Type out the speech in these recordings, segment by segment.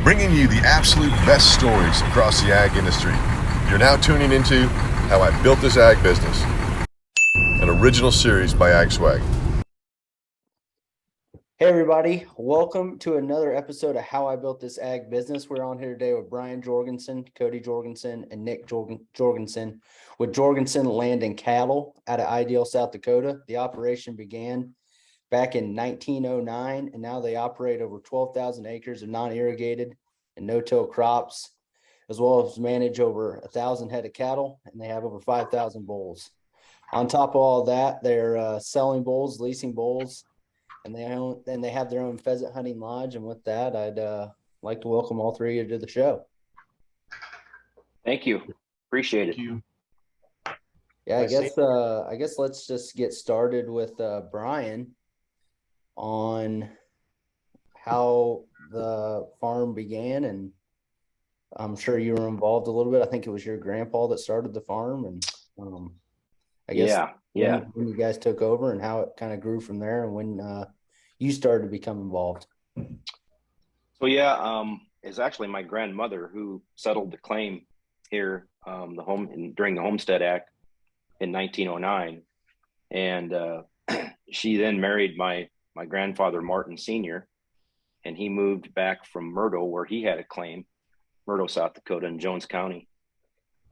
bringing you the absolute best stories across the ag industry. You're now tuning into How I Built This Ag Business, an original series by AgSwag. Hey everybody, welcome to another episode of How I Built This Ag Business. We're on here today with Bryan Jorgensen, Cody Jorgensen, and Nick Jorgensen with Jorgensen Land and Cattle out of Ideal, South Dakota. The operation began back in 1909, and now they operate over 12,000 acres of non-irrigated and no-till crops, as well as manage over 1,000 head of cattle, and they have over 5,000 bulls. On top of all that, they're selling bulls, leasing bulls, and they have their own pheasant hunting lodge. And with that, I'd like to welcome all three of you to the show. Thank you. Appreciate it. Thank you. Yeah, I guess let's just get started with Bryan on how the farm began, and I'm sure you were involved a little bit. I think it was your grandpa that started the farm, and I guess when you guys took over and how it kind of grew from there, and when you started to become involved. So it's actually my grandmother who settled the claim here, during the Homestead Act in 1909, and she then married my grandfather Martin Sr., and he moved back from Myrtle, where he had a claim, Myrtle, South Dakota, in Jones County.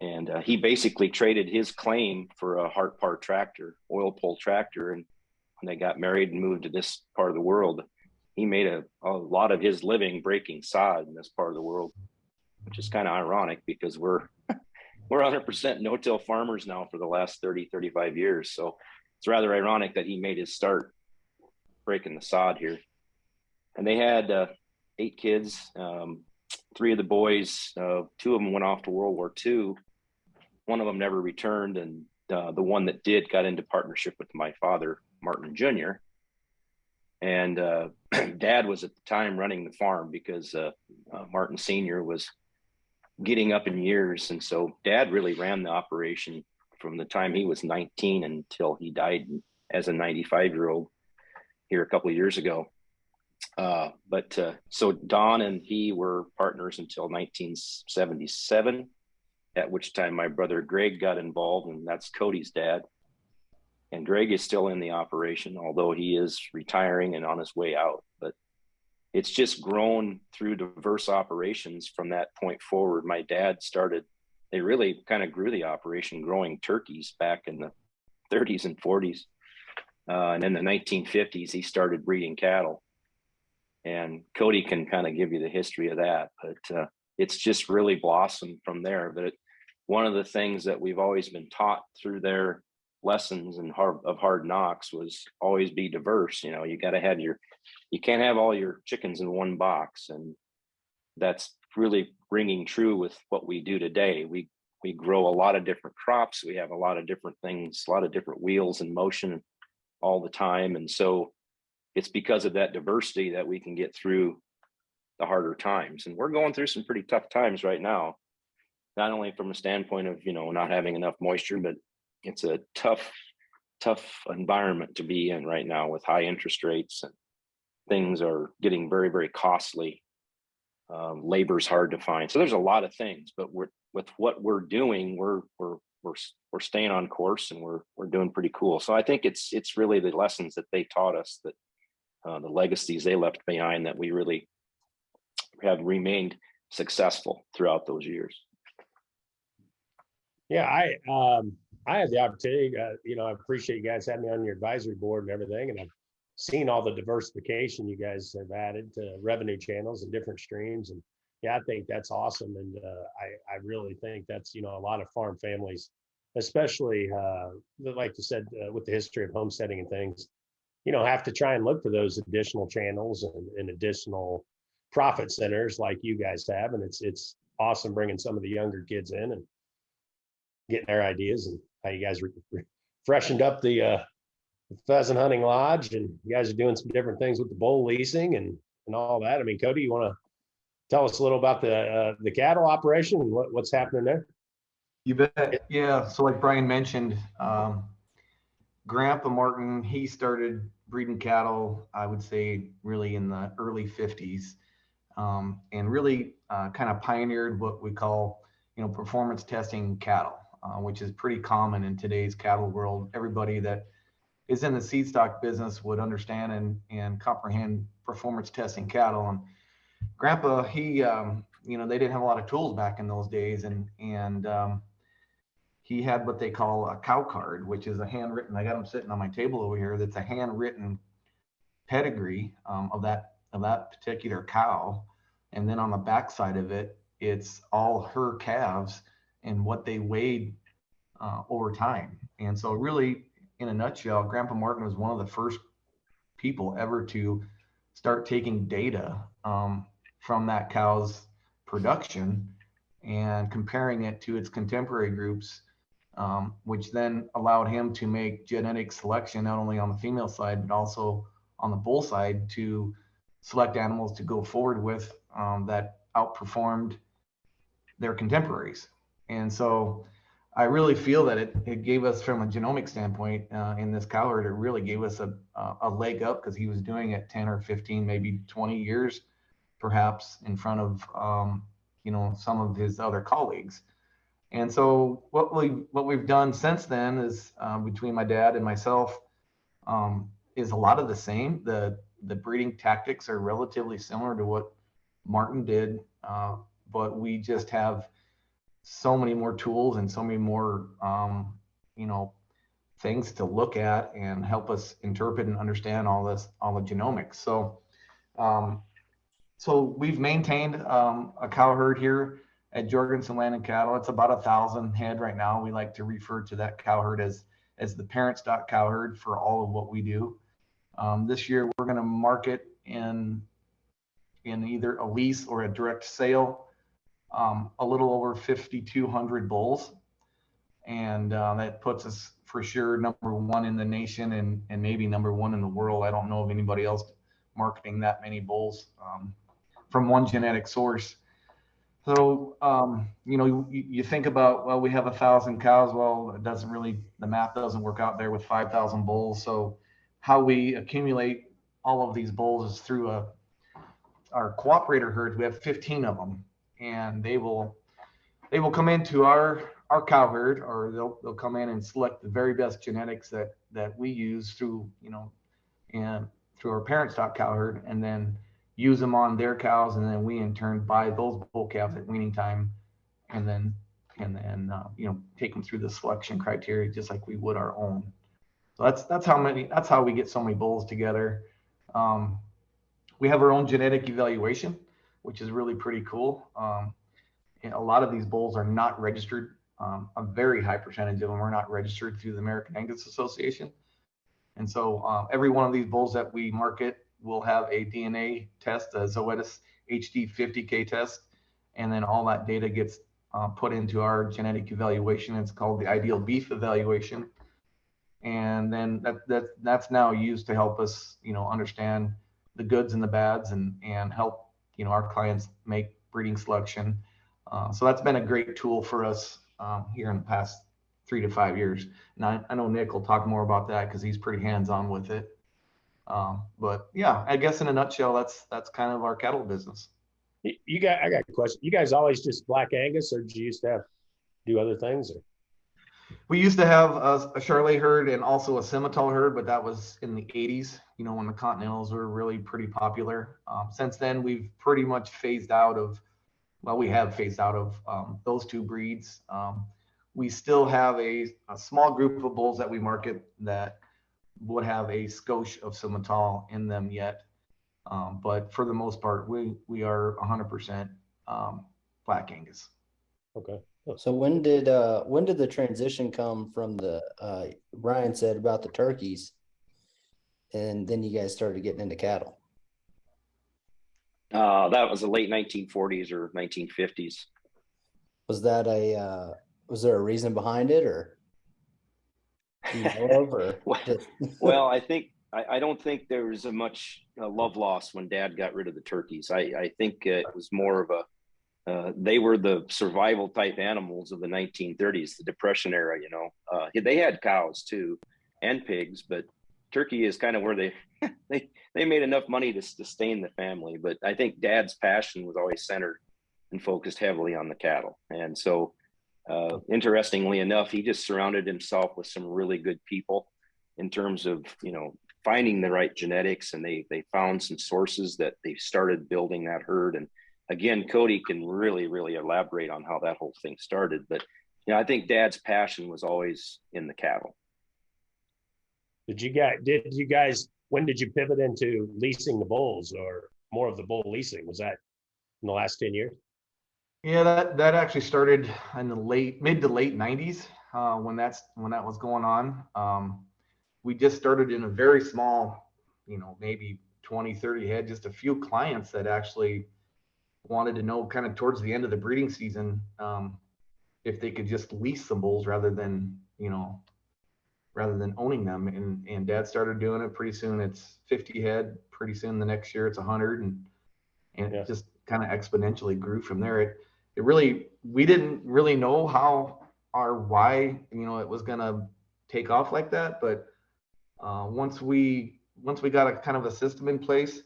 And he basically traded his claim for a Hart-Part tractor, oil pull tractor. And when they got married and moved to this part of the world, he made a lot of his living breaking sod in this part of the world, which is kind of ironic because we're 100% no-till farmers now for the last 30, 35 years. So it's rather ironic that he made his start breaking the sod here. And they had 8 kids. 3 of the boys, 2 of them went off to World War II. One of them never returned, and the one that did got into partnership with my father, Martin Jr. And Dad was at the time running the farm because Martin Sr. was getting up in years. And so Dad really ran the operation from the time he was 19 until he died as a 95-year-old here a couple of years ago. So Don and he were partners until 1977, at which time my brother Greg got involved, and that's Cody's dad. And Greg is still in the operation, although he is retiring and on his way out. But it's just grown through diverse operations from that point forward. My dad they really kind of grew the operation growing turkeys back in the 30s and 40s. And in the 1950s, he started breeding cattle. And Cody can kind of give you the history of that, but it's just really blossomed from there. But one of the things that we've always been taught through their lessons of hard knocks was always be diverse. You got to you can't have all your chickens in one box. And that's really ringing true with what we do today. We grow a lot of different crops. We have a lot of different things, a lot of different wheels in motion all the time. And so it's because of that diversity that we can get through the harder times. And we're going through some pretty tough times right now, not only from a standpoint of, not having enough moisture, but it's a tough environment to be in right now with high interest rates, and things are getting very, very costly. Labor's hard to find. So there's a lot of things, but with what we're doing, we're staying on course, and we're doing pretty cool. So I think it's really the lessons that they taught us, that the legacies they left behind, that we really have remained successful throughout those years. Yeah, I had the opportunity. I appreciate you guys having me on your advisory board and everything, and I've seen all the diversification you guys have added to revenue channels and different streams. And yeah, I think that's awesome. And I really think that's, a lot of farm families, especially like you said, with the history of homesteading and things, have to try and look for those additional channels and additional profit centers like you guys have. And it's awesome bringing some of the younger kids in and getting their ideas, and how you guys freshened up the pheasant hunting lodge, and you guys are doing some different things with the bull leasing and all that. I mean, Cody, you want to tell us a little about the cattle operation and what's happening there? You bet. Yeah. So like Bryan mentioned, Grandpa Martin, he started breeding cattle, I would say really in the early 50s. and really kind of pioneered what we call, performance testing cattle, which is pretty common in today's cattle world. Everybody that is in the seed stock business would understand and comprehend performance testing cattle. And Grandpa, he, they didn't have a lot of tools back in those days, and he had what they call a cow card, which is a handwritten. I got them sitting on my table over here. That's a handwritten pedigree of that particular cow, and then on the back side of it, it's all her calves and what they weighed over time. And so, really, in a nutshell, Grandpa Martin was one of the first people ever to start taking data from that cow's production and comparing it to its contemporary groups, which then allowed him to make genetic selection not only on the female side but also on the bull side to select animals to go forward with that outperformed their contemporaries. And so I really feel that it gave us, from a genomic standpoint, in this cow herd, it really gave us a leg up, because he was doing it 10 or 15, maybe 20 years, perhaps, in front of some of his other colleagues. And so what we've done since then is, between my dad and myself, is a lot of the same. The breeding tactics are relatively similar to what Martin did, but we just have so many more tools and so many more things to look at and help us interpret and understand all the genomics. So we've maintained a cow herd here at Jorgensen Land and Cattle. It's about 1,000 head right now. We like to refer to that cow herd as the parent stock cow herd for all of what we do. This year we're going to market in either a lease or a direct sale a little over 5,200 bulls, and that puts us for sure number one in the nation, and maybe number one in the world. I don't know of anybody else marketing that many bulls from one genetic source. So you think about, well, we have 1,000 cows. Well, it doesn't really, the math doesn't work out there with 5,000 bulls. So how we accumulate all of these bulls is through our cooperator herds. We have 15 of them, and they will come into our cow herd, or they'll come in and select the very best genetics that we use through and through our parent stock cow herd, and then use them on their cows, and then we in turn buy those bull calves at weaning time, and then take them through the selection criteria just like we would our own. So that's how we get so many bulls together. We have our own genetic evaluation, which is really pretty cool. A lot of these bulls are not registered. A very high percentage of them are not registered through the American Angus Association. And so every one of these bulls that we market will have a DNA test, a Zoetis HD 50K test, and then all that data gets put into our genetic evaluation. It's called the Ideal Beef Evaluation. And then that's now used to help us, understand the goods and the bads, and help, our clients make breeding selection. So that's been a great tool for us here in the past 3 to 5 years. And I know Nick will talk more about that because he's pretty hands-on with it. But yeah, I guess in a nutshell, that's kind of our cattle business. I got a question. You guys always just black Angus, or did you used to do other things? Or? We used to have a Charolais herd and also a Simmental herd, but that was in the 80s, when the Continentals were really pretty popular. Since then, we've pretty much phased out of those two breeds. We still have a small group of bulls that we market that would have a skosh of Simmental in them yet. But for the most part, we are 100% black Angus. Okay. So when did the transition come from the Bryan said about the turkeys, and then you guys started getting into cattle? That was the late 1940s or 1950s. Was there a reason behind it, or do you know of, or well, I don't think there was much love lost when Dad got rid of the turkeys. I think it was more of they were the survival type animals of the 1930s, the Depression era. They had cows too and pigs, but turkey is kind of where they they made enough money to sustain the family. But I think Dad's passion was always centered and focused heavily on the cattle. And so, interestingly enough, he just surrounded himself with some really good people in terms of, finding the right genetics, and they found some sources that they started building that herd. And again, Cody can really, really elaborate on how that whole thing started. But, I think Dad's passion was always in the cattle. Did you guys, when did you pivot into leasing the bulls, or more of the bull leasing? Was that in the last 10 years? Yeah, that actually started in the mid to late 90s, when that was going on. We just started in a very small, maybe 20, 30 head, just a few clients that actually wanted to know kind of towards the end of the breeding season, if they could just lease some bulls rather than owning them. And Dad started doing it. Pretty soon it's 50 head. Pretty soon the next year it's 100, and it just kind of exponentially grew from there. It really, we didn't really know how or why, it was going to take off like that. But once we got a kind of a system in place,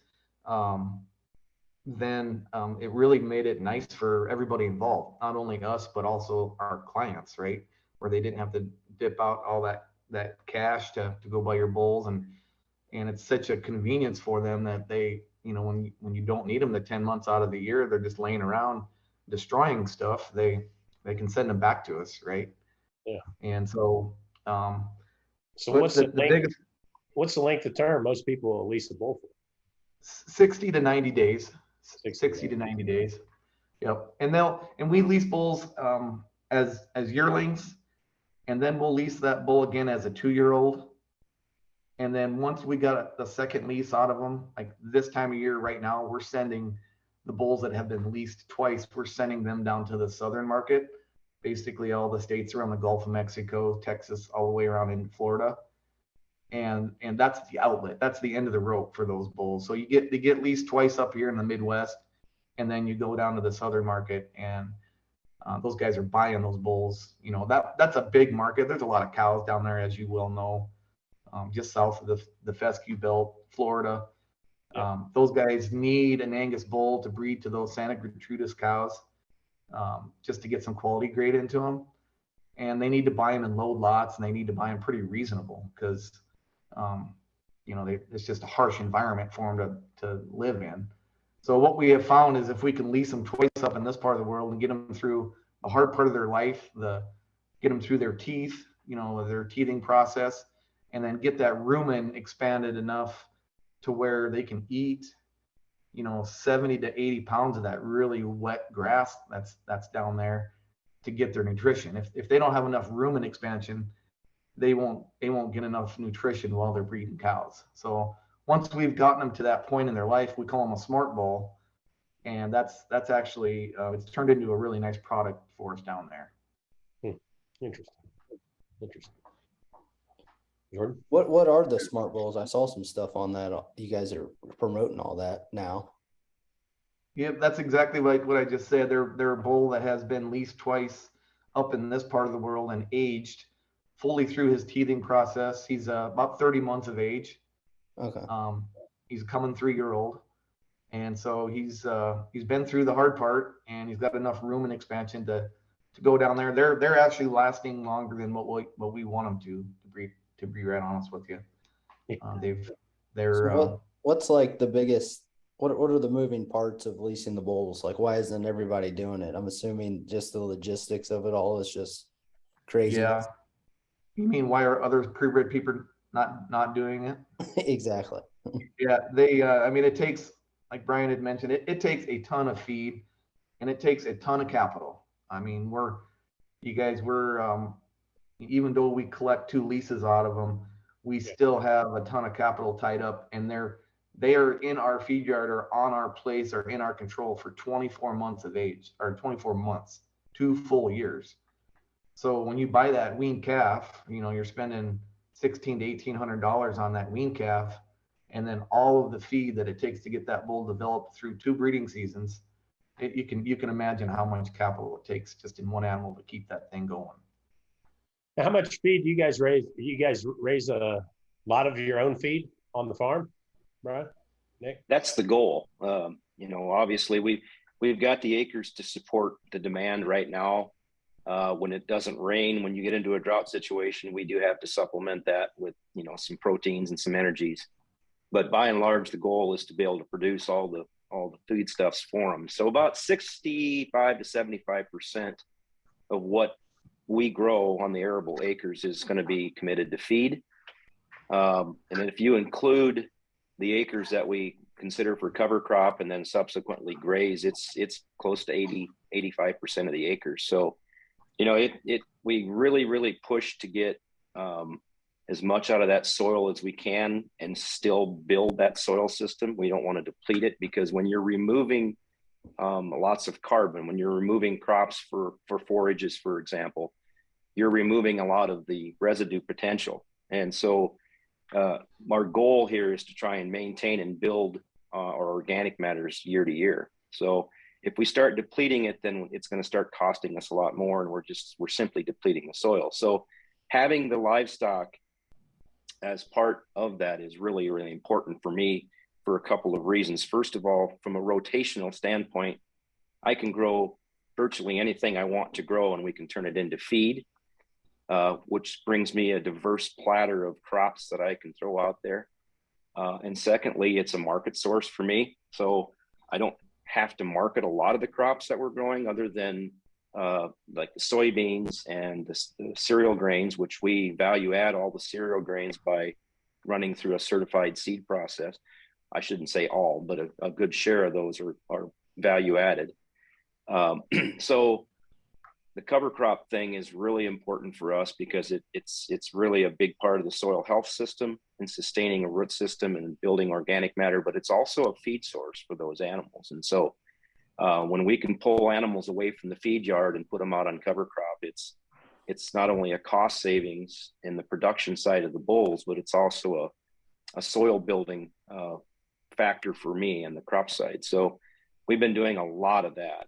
then it really made it nice for everybody involved, not only us, but also our clients, right? Where they didn't have to dip out all that cash to go buy your bulls. And it's such a convenience for them that they, when you don't need them the 10 months out of the year, they're just laying around destroying stuff. They can send them back to us, right? Yeah. And so, so what's the biggest? What's the length of term most people will lease a bull for? 60 to 90 days. 60 to 90 days. Yep. And we lease bulls as yearlings, and then we'll lease that bull again as a 2-year-old. And then once we got the second lease out of them, like this time of year right now, we're sending the bulls that have been leased twice, we're sending them down to the southern market, basically all the states around the Gulf of Mexico, Texas, all the way around in Florida. And that's the outlet. That's the end of the rope for those bulls. So they get leased twice up here in the Midwest, and then you go down to the southern market, and those guys are buying those bulls. That's a big market. There's a lot of cows down there, as you well know, just south of the fescue belt, Florida. Those guys need an Angus bull to breed to those Santa Gertrudis cows, just to get some quality grade into them. And they need to buy them in load lots, and they need to buy them pretty reasonable because, it's just a harsh environment for them to live in. So what we have found is if we can lease them twice up in this part of the world and get them through a hard part of their life, get them through their teeth, their teething process, and then get that rumen expanded enough to where they can eat, 70 to 80 pounds of that really wet grass that's down there to get their nutrition. If they don't have enough rumen expansion, they won't get enough nutrition while they're breeding cows. So once we've gotten them to that point in their life, we call them a smart bull, and that's actually it's turned into a really nice product for us down there. Interesting. Jordan? What are the smart bulls? I saw some stuff on that. You guys are promoting all that now. Yeah, that's exactly like what I just said. They're a bull that has been leased twice up in this part of the world and aged fully through his teething process. He's about 30 months of age. Okay. He's a coming 3-year-old, and so he's been through the hard part, and he's got enough rumen expansion to go down there. They're actually lasting longer than what we want them to be right honest with you. What's like the biggest? What are the moving parts of leasing the bulls? Like, why isn't everybody doing it? I'm assuming just the logistics of it all is just crazy. Yeah. You mean why are other purebred people not doing it? Exactly. Yeah, it takes, like Bryan had mentioned, it takes a ton of feed, and it takes a ton of capital. I mean, even though we collect 2 leases out of them, we still have a ton of capital tied up, and they are in our feed yard or on our place or in our control for 24 months of age, or 24 months, 2 full years. So when you buy that weaned calf, you're spending $1,600 to $1,800 on that weaned calf, and then all of the feed that it takes to get that bull developed through 2 breeding seasons. You can imagine how much capital it takes just in one animal to keep that thing going. Now, how much feed do you guys raise? Do you guys raise a lot of your own feed on the farm, Bryan? Nick? That's the goal. You know, obviously we've got the acres to support the demand right now. When it doesn't rain, when you get into a drought situation, we do have to supplement that with, you know, some proteins and some energies. But by and large, the goal is to be able to produce all the foodstuffs for them. So about 65 to 75% of what we grow on the arable acres is going to be committed to feed. And then if you include the acres that we consider for cover crop and then subsequently graze, it's close to 85% of the acres. So, you know, we really push to get as much out of that soil as we can and still build that soil system. We don't want to deplete it, because when you're removing lots of carbon, when you're removing crops for forages, for example, you're removing a lot of the residue potential. And so our goal here is to try and maintain and build our organic matters year to year. So if we start depleting it, then it's going to start costing us a lot more, and we're simply depleting the soil. So having the livestock as part of that is really important for me for a couple of reasons. First of all, from a rotational standpoint, I can grow virtually anything I want to grow, and we can turn it into feed, which brings me a diverse platter of crops that I can throw out there. And secondly, it's a market source for me. So I don't have to market a lot of the crops that we're growing, other than like the soybeans and the cereal grains, which we value add all the cereal grains by running through a certified seed process. I shouldn't say all, but a good share of those are value added. So the cover crop thing is really important for us, because it's really a big part of the soil health system and sustaining a root system and building organic matter, but it's also a feed source for those animals. And so when we can pull animals away from the feed yard and put them out on cover crop, it's not only a cost savings in the production side of the bulls, but it's also a soil building factor for me on the crop side. So we've been doing a lot of that.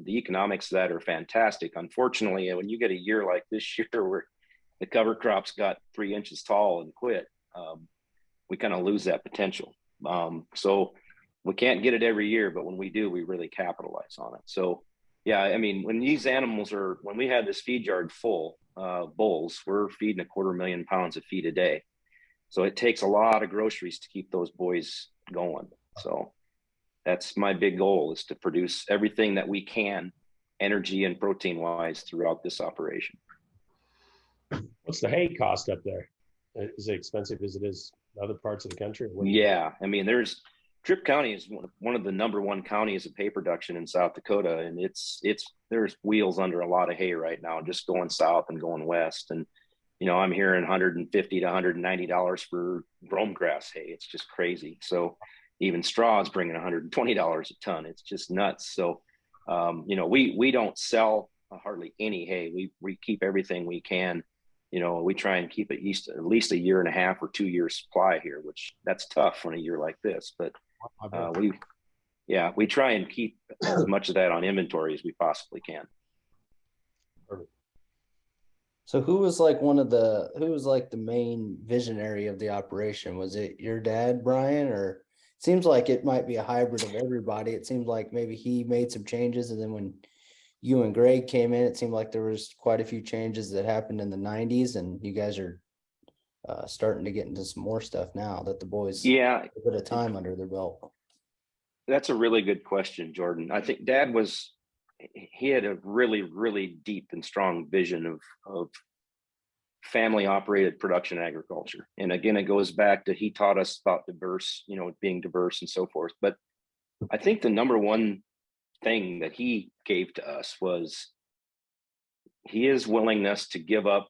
The economics of that are fantastic. Unfortunately, when you get a year like this year where the cover crops got 3 inches tall and quit, we kind of lose that potential. So we can't get it every year, but when we do, we really capitalize on it. So yeah, I mean, when we had this feed yard full, bulls, we're feeding 250,000 pounds of feed a day. So it takes a lot of groceries to keep those boys going. So that's my big goal, is to produce everything that we can, energy and protein wise, throughout this operation. What's the hay cost up there? Is it expensive as it is in other parts of the country? Yeah, I mean, Tripp County is one of the #1 counties of hay production in South Dakota, and there's wheels under a lot of hay right now, just going south and going west. And you know, I'm hearing $150 to $190 for brome grass hay. It's just crazy. So even straw is bringing $120 a ton. It's just nuts. So you know, we don't sell hardly any hay. We keep everything we can. You know, we try and keep at least a year and a half or 2 years supply here, which that's tough on a year like this. But we try and keep as much of that on inventory as we possibly can. So who was like the main visionary of the operation? Was it your dad, Bryan, or it seems like it might be a hybrid of everybody? It seems like maybe he made some changes, and then when you and Greg came in, it seemed like there was quite a few changes that happened in the 90s, and you guys are starting to get into some more stuff now that the boys have a bit of time under their belt. That's a really good question, Jordan. I think Dad he had a really, really deep and strong vision of family operated production agriculture. And again, it goes back to, he taught us about being diverse and so forth. But I think the #1 thing that he gave to us was his willingness to give up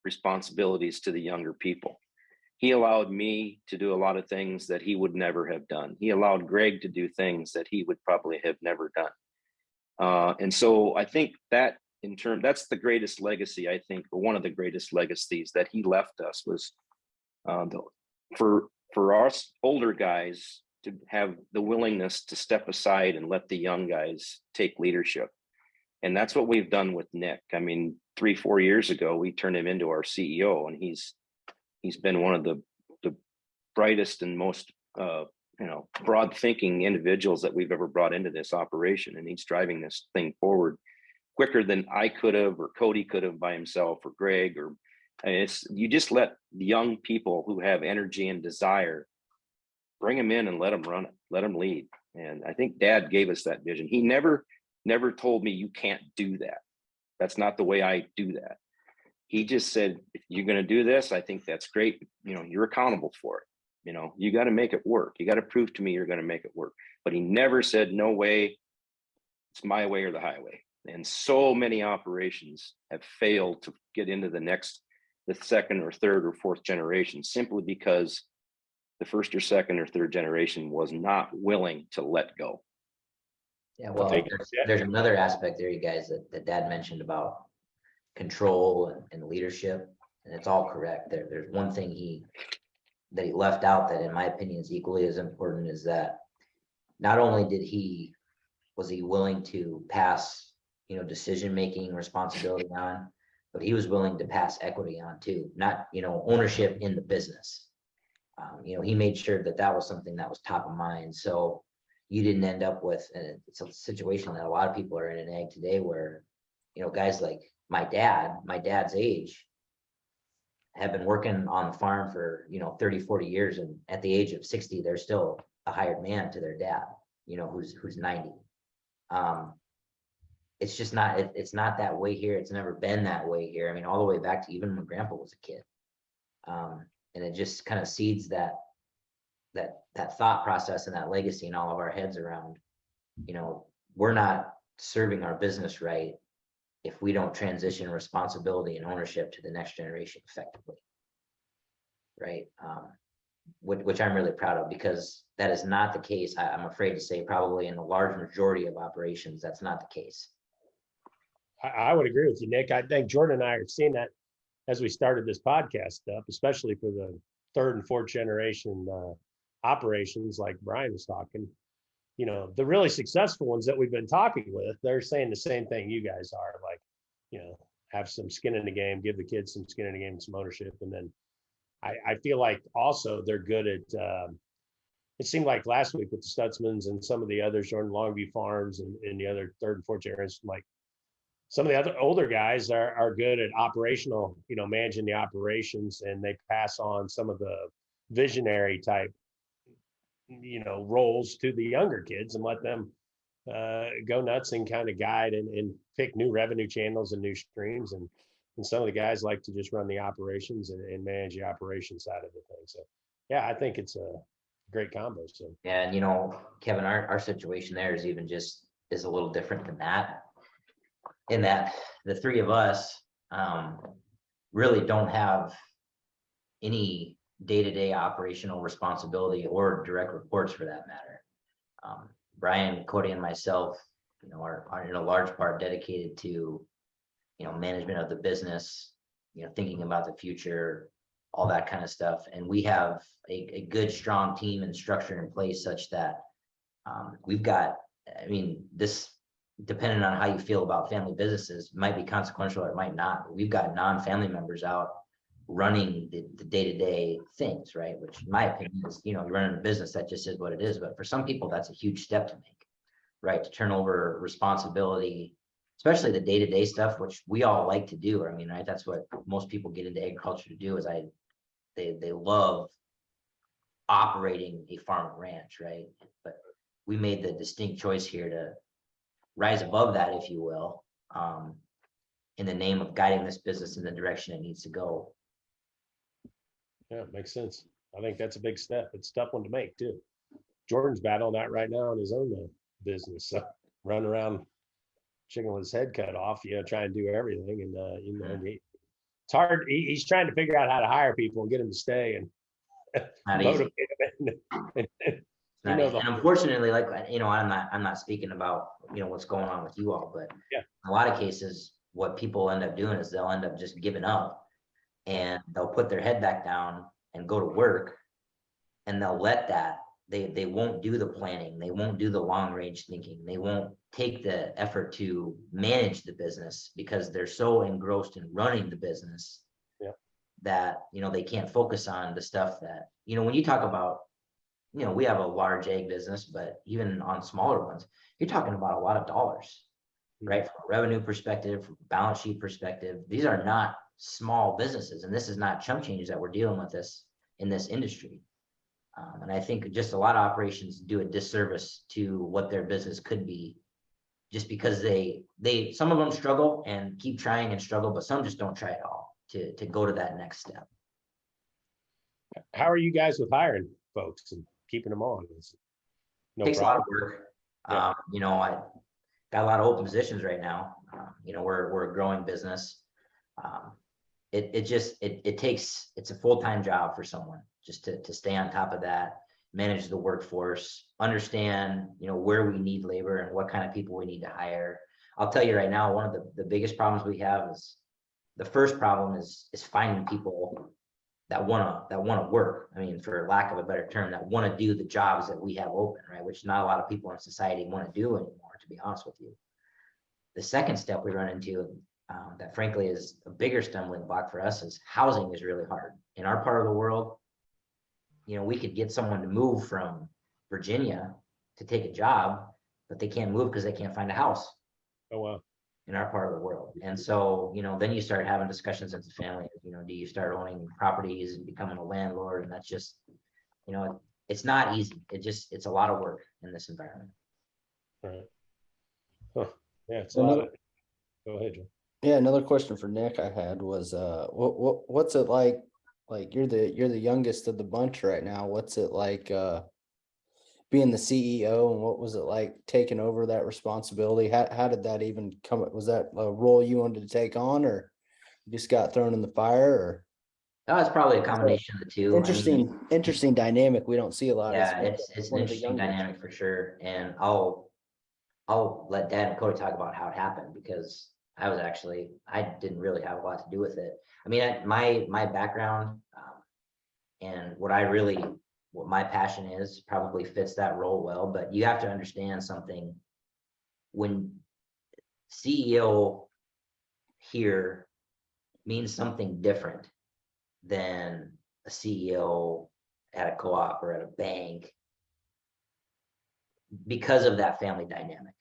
responsibilities to the younger people. He allowed me to do a lot of things that he would never have done. He allowed Greg to do things that he would probably have never done. And so I think that that's the greatest legacy, I think, or one of the greatest legacies that he left us, was for us older guys to have the willingness to step aside and let the young guys take leadership. And that's what we've done with Nick. I mean, 3-4 years ago, we turned him into our CEO, and he's been one of the brightest and most broad thinking individuals that we've ever brought into this operation, and he's driving this thing forward quicker than I could have, or Cody could have by himself, or Greg, or you just let the young people who have energy and desire, bring them in and let them run it, let them lead. And I think Dad gave us that vision. He never told me you can't do that. That's not the way I do that. He just said, if you're going to do this, I think that's great. You're accountable for it. You got to make it work. You got to prove to me you're going to make it work. But he never said, no way, it's my way or the highway. And so many operations have failed to get into the second or third or fourth generation, simply because the first or second or third generation was not willing to let go. Yeah, well, there's another aspect there, you guys, that Dad mentioned about control and leadership, and it's all correct. There's one thing that he left out that, in my opinion, is equally as important, is that not only was he willing to pass, decision-making responsibility on, but he was willing to pass equity on too, not, ownership in the business. He made sure that was something that was top of mind. So you didn't end up with, and it's a situation that a lot of people are in ag today, where, guys like my dad's age, have been working on the farm for 30, 40 years, and at the age of 60 they're still a hired man to their dad, who's 90. It's just not, it's not that way here. It's never been that way here. I mean, all the way back to even when Grandpa was a kid. And it just kind of seeds that thought process and that legacy in all of our heads around, we're not serving our business right if we don't transition responsibility and ownership to the next generation effectively, right? Which I'm really proud of, because that is not the case. I'm afraid to say, probably in a large majority of operations, that's not the case. I would agree with you, Nick. I think Jordan and I are seeing that as we started this podcast up, especially for the third and fourth generation operations, like Bryan was talking. The really successful ones that we've been talking with, they're saying the same thing you guys are, like, have some skin in the game, give the kids some skin in the game, some ownership. And then I feel like also they're good at, it seemed like last week with the Stutzmans and some of the others, Jordan Longview Farms and the other third and fourth generation, like some of the other older guys are good at operational, managing the operations, and they pass on some of the visionary type, roles to the younger kids and let them go nuts and kind of guide and pick new revenue channels and new streams. And some of the guys like to just run the operations and manage the operation side of the thing. So yeah, I think it's a great combo. So yeah, and Kevin, our situation there is is a little different than that, in that the three of us really don't have any day-to-day operational responsibility or direct reports, for that matter. Bryan, Cody, and myself, are in a large part dedicated to, management of the business, thinking about the future, all that kind of stuff. And we have a good, strong team and structure in place such that we've got, this, depending on how you feel about family businesses, might be consequential or it might not, but we've got non-family members out running the day-to-day things, right? Which in my opinion is, you're running a business, that just is what it is. But for some people, that's a huge step to make, right? To turn over responsibility, especially the day-to-day stuff, which we all like to do. Right? That's what most people get into agriculture to do, is they love operating a farm and ranch, right? But we made the distinct choice here to rise above that, if you will, in the name of guiding this business in the direction it needs to go. yeah, it makes sense. I think that's a big step. It's a tough one to make too. Jordan's battling that right now in his own business, so running around chicken with his head cut off, trying to do everything. And it's hard. He's trying to figure out how to hire people and get them to stay and motivate them. And unfortunately, like, I'm not speaking about, what's going on with you all, but yeah, in a lot of cases, what people end up doing is they'll end up just giving up, and they'll put their head back down and go to work, and they'll let that, they won't do the planning, they won't do the long range thinking, they won't take the effort to manage the business because they're so engrossed in running the business, yeah, that they can't focus on the stuff that, when you talk about you know, we have a large egg business, but even on smaller ones, you're talking about a lot of dollars, right? From a revenue perspective, from a balance sheet perspective, these are not small businesses. And this is not chump change that we're dealing with this in this industry. And I think just a lot of operations do a disservice to what their business could be, just because they some of them struggle and keep trying and struggle, but some just don't try at all to go to that next step. How are you guys with hiring folks and keeping them on? No Takes a lot of problem. work. Yeah. You know, I got a lot of open positions right now. You know, we're a growing business. It takes, it's a full-time job for someone just to stay on top of that, manage the workforce, understand, you know, where we need labor and what kind of people we need to hire. I'll tell you right now, one of the biggest problems we have is, the first problem is finding people that wanna work. I mean, for lack of a better term, that want to do the jobs that we have open, right? Which not a lot of people in society want to do anymore, to be honest with you. The second step we run into, that frankly is a bigger stumbling block for us, is housing is really hard. In our part of the world, you know, we could get someone to move from Virginia to take a job, but they can't move because they can't find a house. Oh, wow. In our part of the world. And so, you know, then you start having discussions as a family, you know, do you start owning properties and becoming a landlord? And that's just, you know, it's not easy. It's a lot of work in this environment. Right. Huh. Yeah, it's a lot. Go ahead, Joe. Yeah, another question for Nick I had was, what's it like? Like you're the youngest of the bunch right now. What's it like being the CEO, and what was it like taking over that responsibility? How did that even come? Was that a role you wanted to take on, or you just got thrown in the fire? Or Oh, it's probably a combination of the two. Interesting dynamic we don't see a lot. Yeah, it's an interesting dynamic for sure. And I'll let Dad and Cody talk about how it happened, because I didn't really have a lot to do with it. I mean, my background and what my passion is probably fits that role well, but you have to understand something. When CEO here means something different than a CEO at a co-op or at a bank, because of that family dynamic,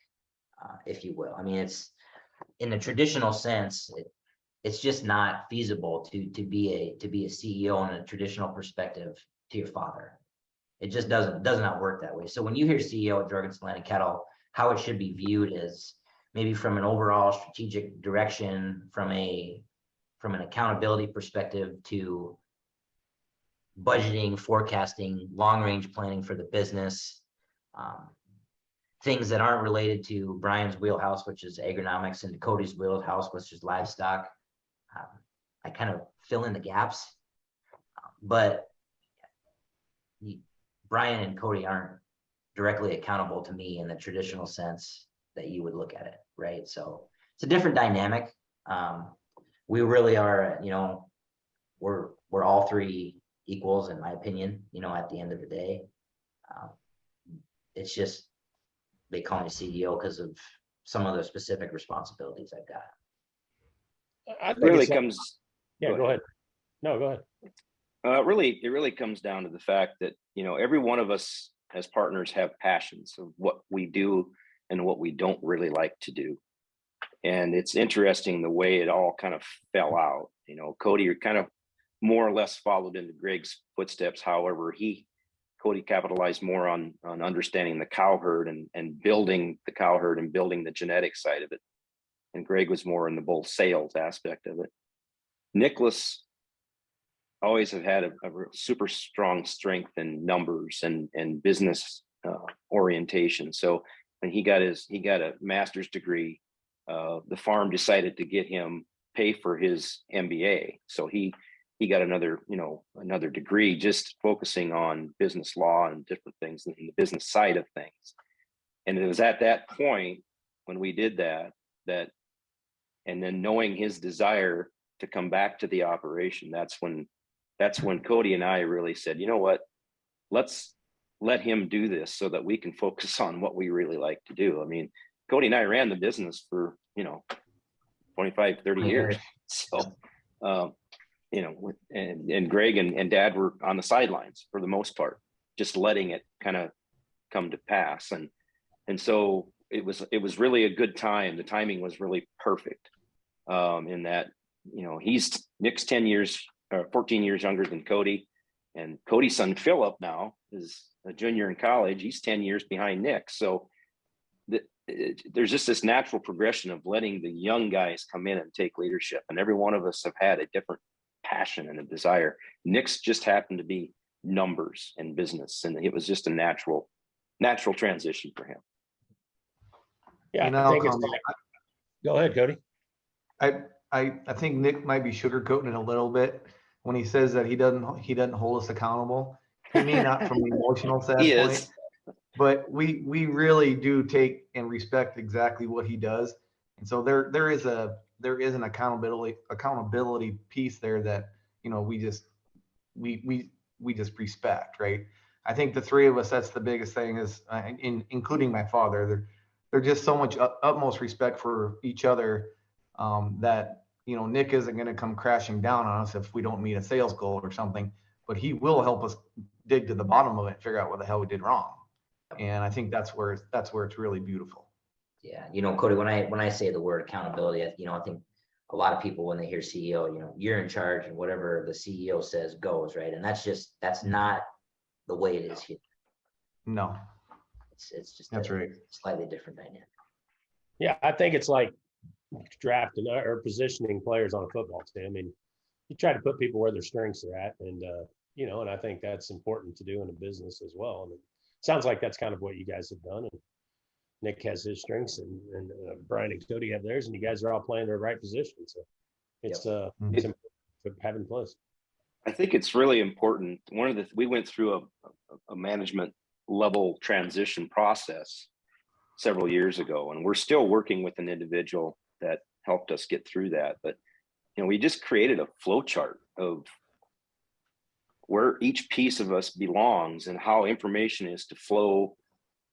if you will. I mean, it's in the traditional sense, it's just not feasible to be a CEO in a traditional perspective to your father. It just does not work that way. So when you hear CEO at Jorgensen Land and Cattle, how it should be viewed is maybe from an overall strategic direction, from an accountability perspective, to budgeting, forecasting, long range planning for the business, things that aren't related to Bryan's wheelhouse, which is agronomics, and Cody's wheelhouse, which is livestock. I kind of fill in the gaps, but Bryan and Cody aren't directly accountable to me in the traditional sense that you would look at it, right? So it's a different dynamic. We really are, you know, we're all three equals, in my opinion, you know, at the end of the day. It's just, they call me CEO because of some of the specific responsibilities I've got. I think Really comes. Yeah, go ahead. No, go ahead. It really comes down to the fact that, you know, every one of us as partners have passions of what we do and what we don't really like to do. And it's interesting the way it all kind of fell out. You know, Cody kind of more or less followed into Greg's footsteps. However, Cody capitalized more on understanding the cow herd and building the cow herd and building the genetic side of it. And Greg was more in the bull sales aspect of it. Nicholas always have had a super strong strength in numbers and business orientation. So when he got a master's degree, the farm decided to get him pay for his MBA. So he got another degree, just focusing on business law and different things in the business side of things. And it was at that point when we did that, and then knowing his desire to come back to the operation, that's when Cody and I really said, you know what, let's let him do this so that we can focus on what we really like to do. I mean, Cody and I ran the business for, 25, 30 years. So, and Greg and Dad were on the sidelines for the most part, just letting it kind of come to pass. And so it was really a good time. The timing was really perfect, in that, you know, Nick's 10 years, 14 years younger than Cody, and Cody's son Philip now is a junior in college. He's 10 years behind Nick. So there's just this natural progression of letting the young guys come in and take leadership. And every one of us have had a different passion and a desire. Nick's just happened to be numbers and business, and it was just a natural transition for him. Yeah, You I know, think it's, go ahead, Cody. I think Nick might be sugarcoating it a little bit when he says that he doesn't hold us accountable. He may not from an emotional standpoint, but we really do take and respect exactly what he does. And so there is an accountability piece there that, you know, we just respect, right? I think the three of us, that's the biggest thing is, including my father, they're just so much utmost respect for each other, that, you know, Nick isn't going to come crashing down on us if we don't meet a sales goal or something, but he will help us dig to the bottom of it and figure out what the hell we did wrong. And I think that's where it's really beautiful. Yeah, you know, Cody, when I say the word accountability, you know, I think a lot of people, when they hear CEO, you know, you're in charge and whatever the CEO says goes, right? And that's not the way it is here. No, It's just that's right. Slightly different dynamic. Yeah, I think it's like drafting or positioning players on a football team. I mean, you try to put people where their strengths are at, and you know, and I think that's important to do in a business as well. And it sounds like that's kind of what you guys have done. And Nick has his strengths, and Bryan and Cody have theirs, and you guys are all playing their right position. So it's important to have in place. I think it's really important. We went through a management level transition process several years ago, and we're still working with an individual that helped us get through that. But, you know, we just created a flow chart of where each piece of us belongs and how information is to flow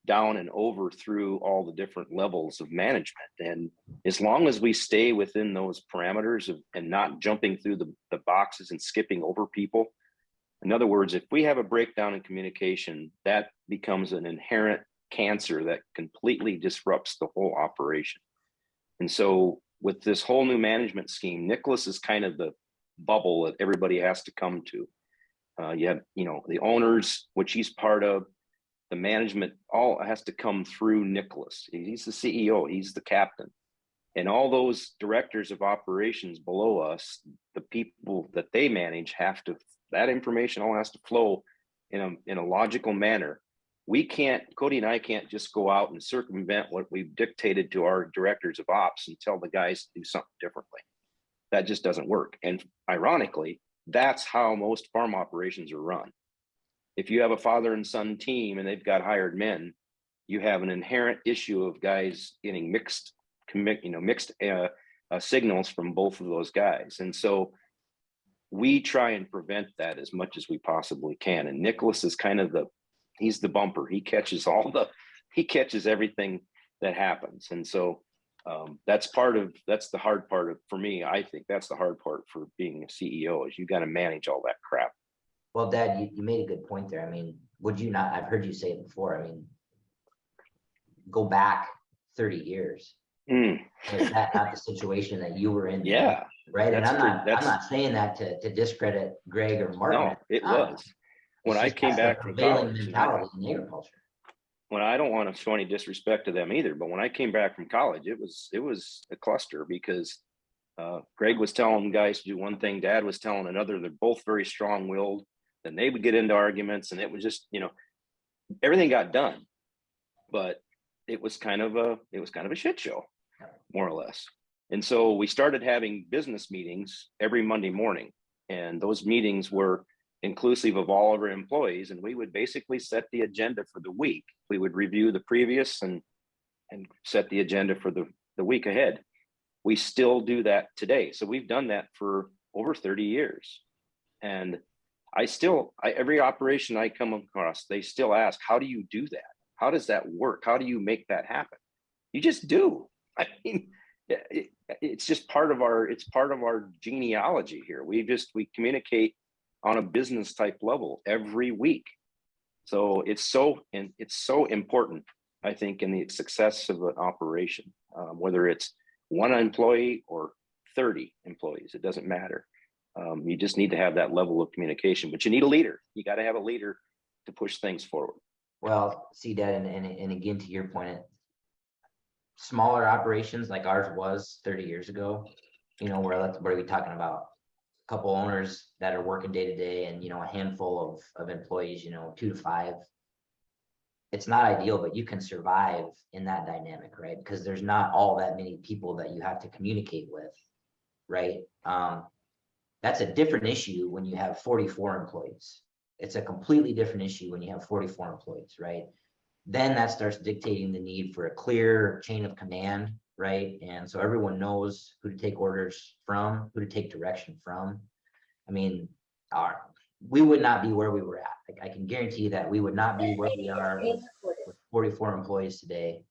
down and over through all the different levels of management. And as long as we stay within those parameters and not jumping through the boxes and skipping over people. In other words, if we have a breakdown in communication, that becomes an inherent cancer that completely disrupts the whole operation. And so with this whole new management scheme, Nicholas is kind of the bubble that everybody has to come to. You have, you know, the owners, which he's part of, the management, all has to come through Nicholas. He's the CEO, he's the captain. And all those directors of operations below us, the people that they manage that information all has to flow in a logical manner. Cody and I can't just go out and circumvent what we've dictated to our directors of ops and tell the guys to do something differently. That just doesn't work. And ironically, that's how most farm operations are run. If you have a father and son team and they've got hired men, you have an inherent issue of guys getting mixed signals from both of those guys. And so we try and prevent that as much as we possibly can. And Nicholas is kind of he's the bumper. He catches everything that happens. And so that's the hard part for me. I think that's the hard part for being a CEO is you got to manage all that crap. Well, Dad, you made a good point there. I mean, would you not? I've heard you say it before. I mean, go back 30 years. Is that not the situation that you were in? Yeah. Right. And I'm not saying that to discredit Greg or Martin. No, it was. When I came back from college, mentality in agriculture. When I don't want to show any disrespect to them either, but when I came back from college, it was a cluster because Greg was telling guys to do one thing, Dad was telling another. They're both very strong-willed. Then they would get into arguments, and it was just, you know, everything got done, but it was kind of a shit show, more or less. And so we started having business meetings every Monday morning, and those meetings were inclusive of all of our employees, and we would basically set the agenda for the week. We would review the previous and set the agenda for the week ahead. We still do that today. So we've done that for over 30 years. And every operation I come across, they still ask, how do you do that? How does that work? How do you make that happen? You just do. I mean, it's just part of our genealogy here. We communicate on a business type level every week. So it's so important, I think, in the success of an operation, whether it's one employee or 30 employees, it doesn't matter. You just need to have that level of communication, but you need a leader. You got to have a leader to push things forward. Well, see that, and again, to your point, smaller operations like ours was 30 years ago, you know, where we're talking about a couple owners that are working day to day, and, you know, a handful of employees, you know, 2 to 5. It's not ideal, but you can survive in that dynamic, right? Because there's not all that many people that you have to communicate with, right? That's a different issue when you have 44 employees. It's a completely different issue when you have 44 employees, right? Then that starts dictating the need for a clear chain of command, right? And so everyone knows who to take orders from, who to take direction from. I mean, we would not be where we were at. I can guarantee you that we would not be where we are with 44 employees today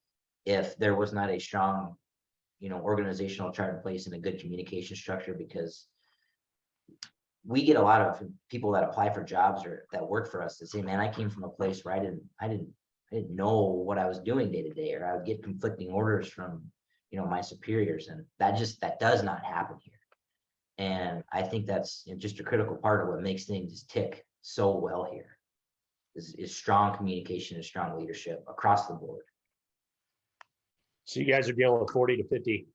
if there was not a strong, you know, organizational chart in place and a good communication structure, because we get a lot of people that apply for jobs or that work for us that say, man, I came from a place where I didn't know what I was doing day to day, or I would get conflicting orders from, you know, my superiors, and that does not happen here. And I think that's, you know, just a critical part of what makes things tick so well here is strong communication and strong leadership across the board. So you guys are dealing with 40 to 50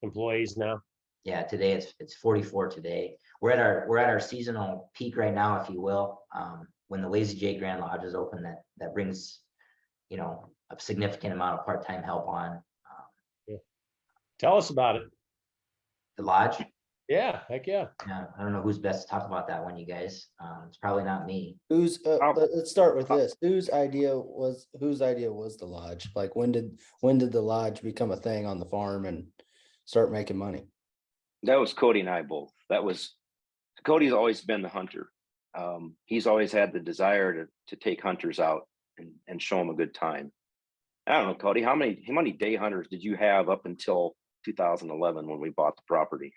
employees now? Yeah, today it's 44 today. We're at our seasonal peak right now, if you will. When the Lazy J Grand Lodge is open, that brings, you know, a significant amount of part-time help on. Yeah. Tell us about it. The lodge. Yeah, heck yeah. Yeah, I don't know who's best to talk about that one, you guys. It's probably not me. Let's start with this. Whose idea was the lodge? Like, when did the lodge become a thing on the farm and start making money? That was Cody and I both. Cody's always been the hunter. He's always had the desire to take hunters out and show them a good time. I don't know, Cody, how many day hunters did you have up until 2011 when we bought the property?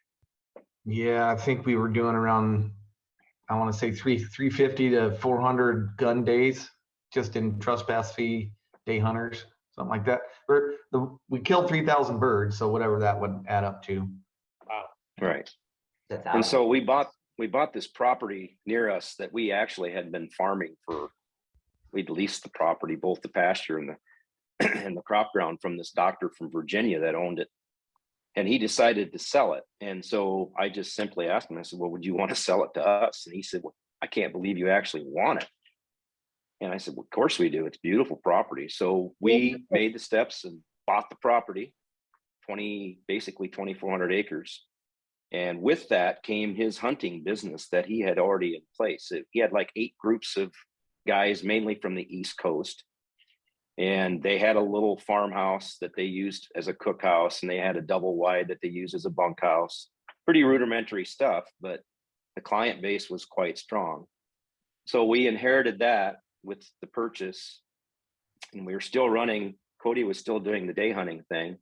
Yeah, I think we were doing around, I want to say 350 to 400 gun days just in trespass fee day hunters, something like that. We killed 3,000 birds, so whatever that would add up to. Wow. Right. And so we bought this property near us that we actually had been farming for. We'd leased the property, both the pasture and the crop ground, from this doctor from Virginia that owned it. And he decided to sell it. And so I just simply asked him, I said, well, would you want to sell it to us? And he said, well, I can't believe you actually want it. And I said, well, of course we do. It's beautiful property. So we made the steps and bought the property, basically 2,400 acres. And with that came his hunting business that he had already in place. He had like 8 groups of guys, mainly from the East Coast. And they had a little farmhouse that they used as a cookhouse, and they had a double wide that they used as a bunkhouse. Pretty rudimentary stuff, but the client base was quite strong. So we inherited that with the purchase, and we were still running. Cody was still doing the day hunting thing.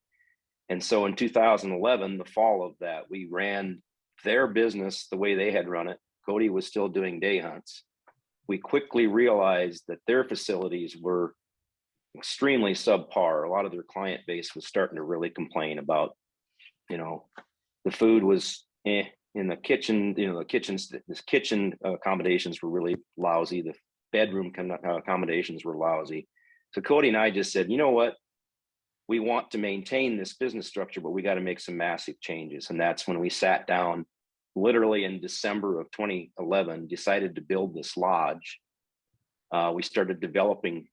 And so in 2011, the fall of that, we ran their business the way they had run it. Cody was still doing day hunts. We quickly realized that their facilities were extremely subpar. A lot of their client base was starting to really complain about, you know, the food was in the kitchen, you know, the kitchen accommodations were really lousy. The bedroom accommodations were lousy. So Cody and I just said, you know what? We want to maintain this business structure, but we got to make some massive changes. And that's when we sat down literally in December of 2011, decided to build this lodge. We started developing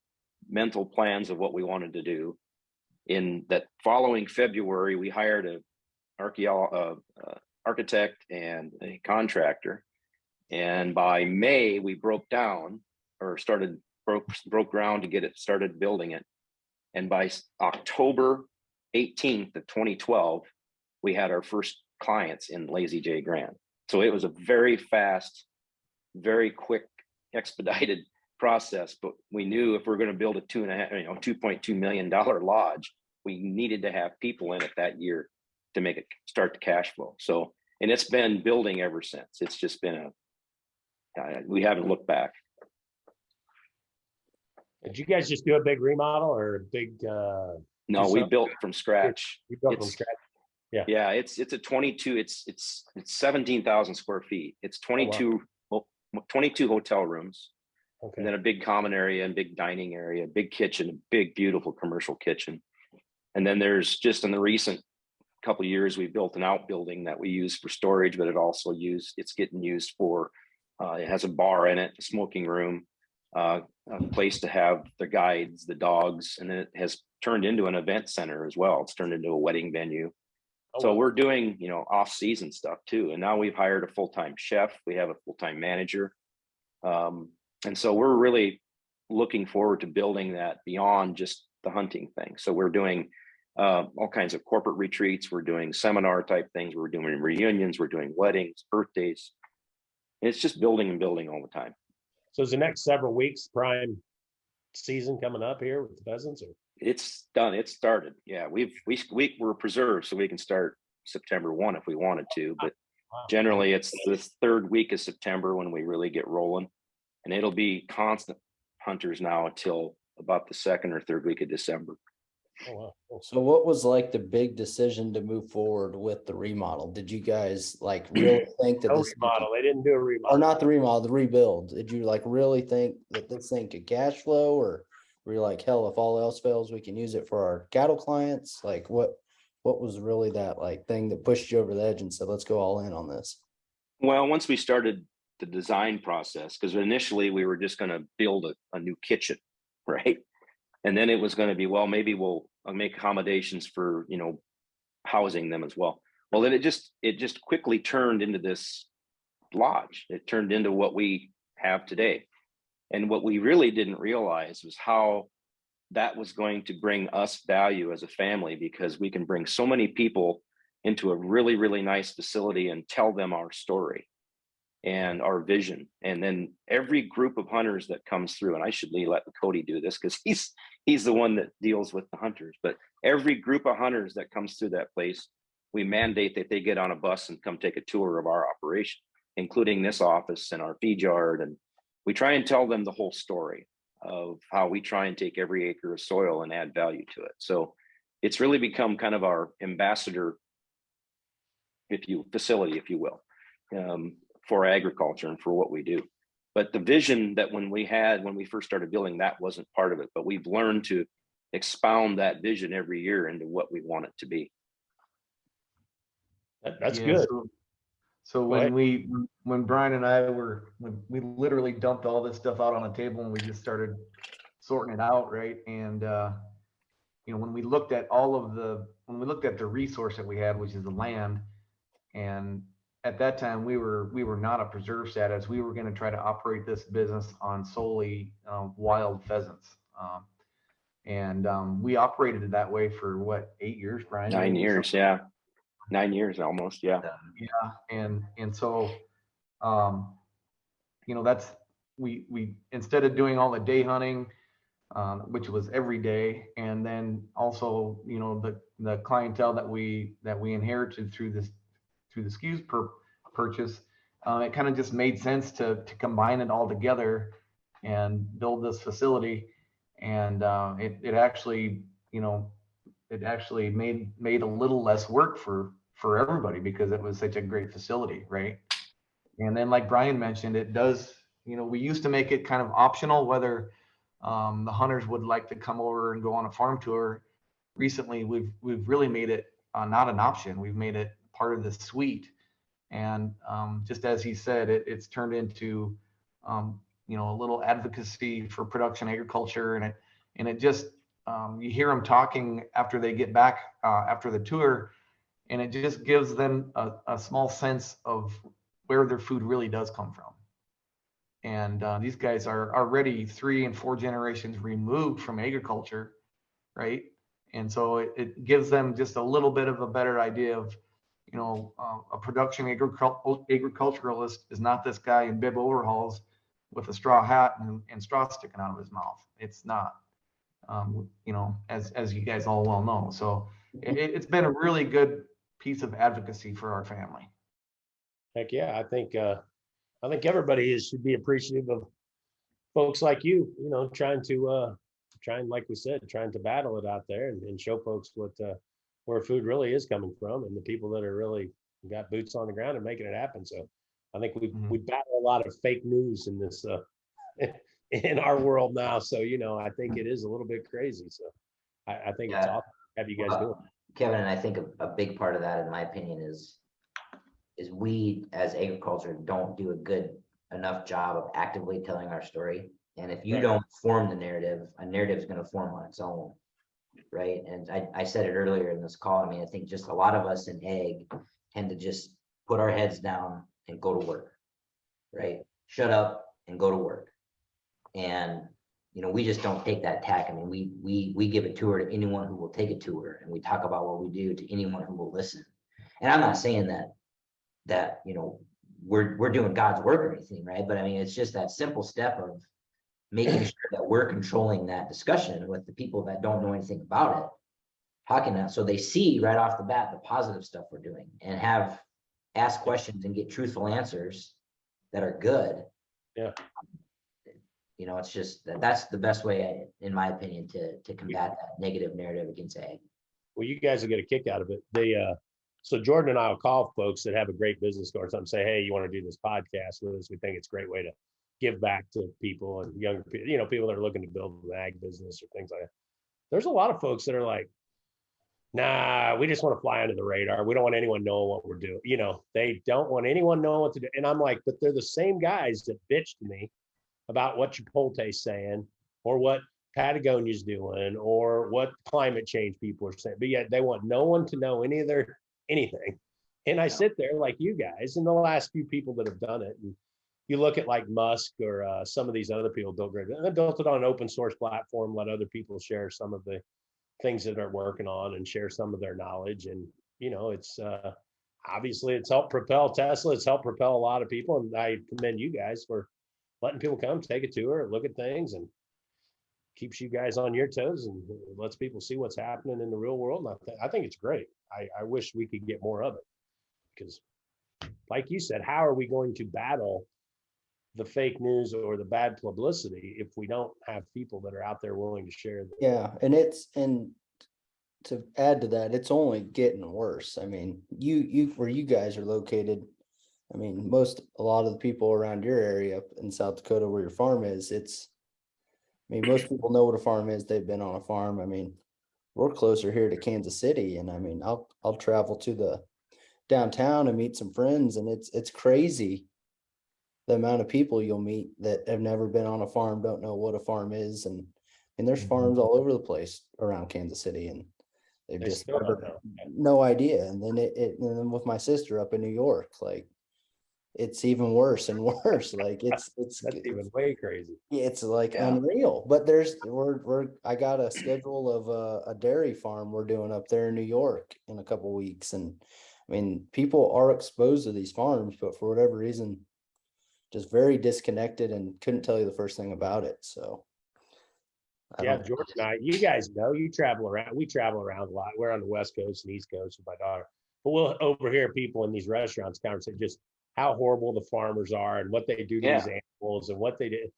mental plans of what we wanted to do. In that following February, we hired an architect and a contractor. And by May, we broke ground to get it started building it. And by October 18th of 2012, we had our first clients in Lazy J Grand. So it was a very fast, very quick, expedited process. But we knew if we're going to build a $2.2 million lodge, we needed to have people in it that year to make it start the cash flow. So, and it's been building ever since. It's just been we haven't looked back. Did you guys just do a big remodel or a big, No, we built from scratch. you built from It's, scratch? yeah, it's a 22, it's 17,000 square feet. It's 22, 22 hotel rooms, and Okay. then a big common area and big dining area, big kitchen, a big, beautiful commercial kitchen. And then there's just in the recent couple of years, we built an outbuilding that we use for storage, but it's getting used for, it has a bar in it, a smoking room, a place to have the guides, the dogs, and then it has turned into an event center as well. It's turned into a wedding venue. Oh, So wow. we're doing, off-season stuff too. And now we've hired a full-time chef. We have a full-time manager. And so we're really looking forward to building that beyond just the hunting thing. So we're doing all kinds of corporate retreats. We're doing seminar type things. We're doing reunions. We're doing weddings, birthdays. And it's just building and building all the time. So is the next several weeks prime season coming up here with the pheasants? Or? It's done. It started. Yeah, we're preserved so we can start September 1 if we wanted to. But Wow. generally, it's the third week of September when we really get rolling, and it'll be constant hunters now until about the second or third week of December. Oh, wow. Oh, So what was like the big decision to move forward with the remodel? Did you guys like really think that no this remodel. They didn't do a remodel. or not the remodel, the rebuild? Did you like really think that this thing could cash flow, or were you like, hell, if all else fails, we can use it for our cattle clients? Like what was really that like thing that pushed you over the edge and said, let's go all in on this? Well, once we started the design process, because initially we were just going to build a new kitchen, right? And then it was going to be, well, maybe we'll make accommodations for, housing them as well. Well, then it just quickly turned into this lodge. It turned into what we have today. And what we really didn't realize was how that was going to bring us value as a family, because we can bring so many people into a really, really nice facility and tell them our story and our vision. And then every group of hunters that comes through, and I should let Cody do this because he's the one that deals with the hunters, but every group of hunters that comes through that place, we mandate that they get on a bus and come take a tour of our operation, including this office and our feed yard. And we try and tell them the whole story of how we try and take every acre of soil and add value to it. So it's really become kind of our ambassador facility, if you will, for agriculture and for what we do. But the vision that when we first started building, that wasn't part of it, but we've learned to expound that vision every year into what we want it to be. That's good. So when Bryan and I when we literally dumped all this stuff out on a table and we just started sorting it out, right? And when we looked at the resource that we had, which is the land, and at that time we were not a preserve status. We were going to try to operate this business on solely wild pheasants, and we operated it that way for what, 8 years, Bryan? 9 years, yeah. 9 years almost, yeah. Yeah, and so that's we instead of doing all the day hunting, which was every day, and then also the clientele that we inherited through the SKUs purchase, it kind of just made sense to combine it all together and build this facility. And it actually made a little less work for everybody because it was such a great facility, right? And then, like Bryan mentioned, it does, we used to make it kind of optional whether the hunters would like to come over and go on a farm tour. Recently, we've really made it not an option. We've made it part of the suite. And just as he said, it's turned into a little advocacy for production agriculture, and it just you hear them talking after they get back after the tour, and it just gives them a small sense of where their food really does come from. And these guys are already 3 and 4 generations removed from agriculture, right? And so it gives them just a little bit of a better idea of, a production agriculturalist is not this guy in bib overalls with a straw hat and straw sticking out of his mouth. It's not, as you guys all well know. So it's been a really good piece of advocacy for our family. Heck yeah, I think everybody should be appreciative folks like you, trying to, like we said, trying to battle it out there and show folks what, where food really is coming from and the people that are really got boots on the ground and making it happen. So I think we battle a lot of fake news in this, in our world now. So, I think it is a little bit crazy. So I think it's awesome to have you guys doing it. Kevin, and I think a big part of that, in my opinion, is we as agriculture don't do a good enough job of actively telling our story. And if you don't form the narrative, a narrative is going to form on its own. Right. And I said it earlier in this call. I mean, I think just a lot of us in ag tend to just put our heads down and go to work. Right. Shut up and go to work. And, we just don't take that tack. I mean, we give a tour to anyone who will take a tour, and we talk about what we do to anyone who will listen. And I'm not saying that, we're doing God's work or anything, right? But I mean, it's just that simple step of making sure that we're controlling that discussion with the people that don't know anything about it, talking that so they see right off the bat the positive stuff we're doing and ask questions and get truthful answers that are good. Yeah. It's just that's the best way, in my opinion, to combat that negative narrative against ag. Well, you guys will get a kick out of it. So Jordan and I will call folks that have a great business or something, say, hey, you want to do this podcast with us? We think it's a great way to give back to people and younger people, people that are looking to build an ag business or things like that. There's a lot of folks that are like, nah, we just want to fly under the radar. We don't want anyone knowing what we're doing. They don't want anyone knowing what to do. And I'm like, but they're the same guys that bitch to me about what Chipotle's saying or what Patagonia's doing or what climate change people are saying. But yet they want no one to know anything. And I sit there like you guys and the last few people that have done it. And you look at like Musk or some of these other people built great. They built it on an open source platform, let other people share some of the things that they're working on and share some of their knowledge. And, it's obviously it's helped propel Tesla. It's helped propel a lot of people. And I commend you guys for letting people come, take a tour, look at things, and keeps you guys on your toes and lets people see what's happening in the real world. And I think it's great. I wish we could get more of it because, like you said, how are we going to battle the fake news or the bad publicity if we don't have people that are out there willing to share? And to add to that, it's only getting worse. I mean, you where you guys are located, I mean, a lot of the people around your area up in South Dakota where your farm is, most people know what a farm is. They've been on a farm. I mean, we're closer here to Kansas City, and I mean, I'll travel to the downtown and meet some friends, and it's crazy the amount of people you'll meet that have never been on a farm, don't know what a farm is, and there's farms all over the place around Kansas City, and they've just no idea. And then and then with my sister up in New York, like, it's even worse and worse. Like it's even way crazy. It's like unreal. But I got a schedule of a dairy farm we're doing up there in New York in a couple weeks, and I mean, people are exposed to these farms, but for whatever reason, just very disconnected and couldn't tell you the first thing about it. So Jordan and I, you guys know, we travel around a lot. We're on the West Coast and East Coast with my daughter, but we'll overhear people in these restaurants conversate just how horrible the farmers are and what they do to these animals and what they do.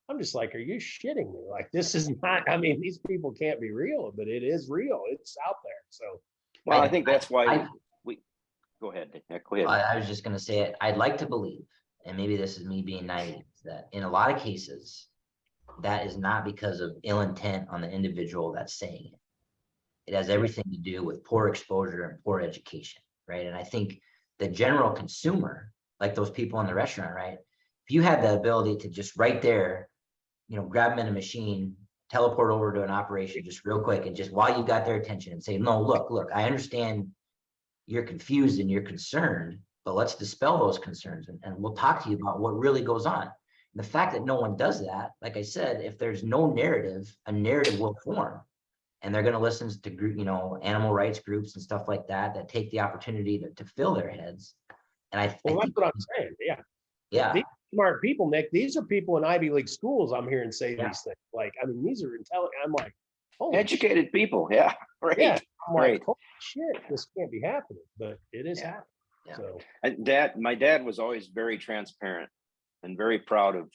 I'm just like, are you shitting me? Like, this is not, I mean, these people can't be real, but it is real. It's out there. So, well, I think that's why we go ahead. Nick, go ahead. I was just going to say it. I'd like to believe, and maybe this is me being naive, that in a lot of cases, that is not because of ill intent on the individual that's saying it. It has everything to do with poor exposure and poor education, right? And I think the general consumer, like those people in the restaurant, right? If you had the ability to just right there, grab them in a machine, teleport over to an operation just real quick, and just while you got their attention and say, no, look, I understand you're confused and you're concerned, but let's dispel those concerns and we'll talk to you about what really goes on. And the fact that no one does that, like I said, if there's no narrative, a narrative will form. And they're going to listen to, animal rights groups and stuff like that take the opportunity to fill their heads. And I think that's what I'm saying. Yeah. These smart people, Nick, these are people in Ivy League schools I'm hearing say these things. Like, I mean, these are intelligent. I'm like, educated people. Yeah. Right. Yeah. I'm like, holy shit, this can't be happening, but it is happening. Yeah. So my dad was always very transparent and very proud of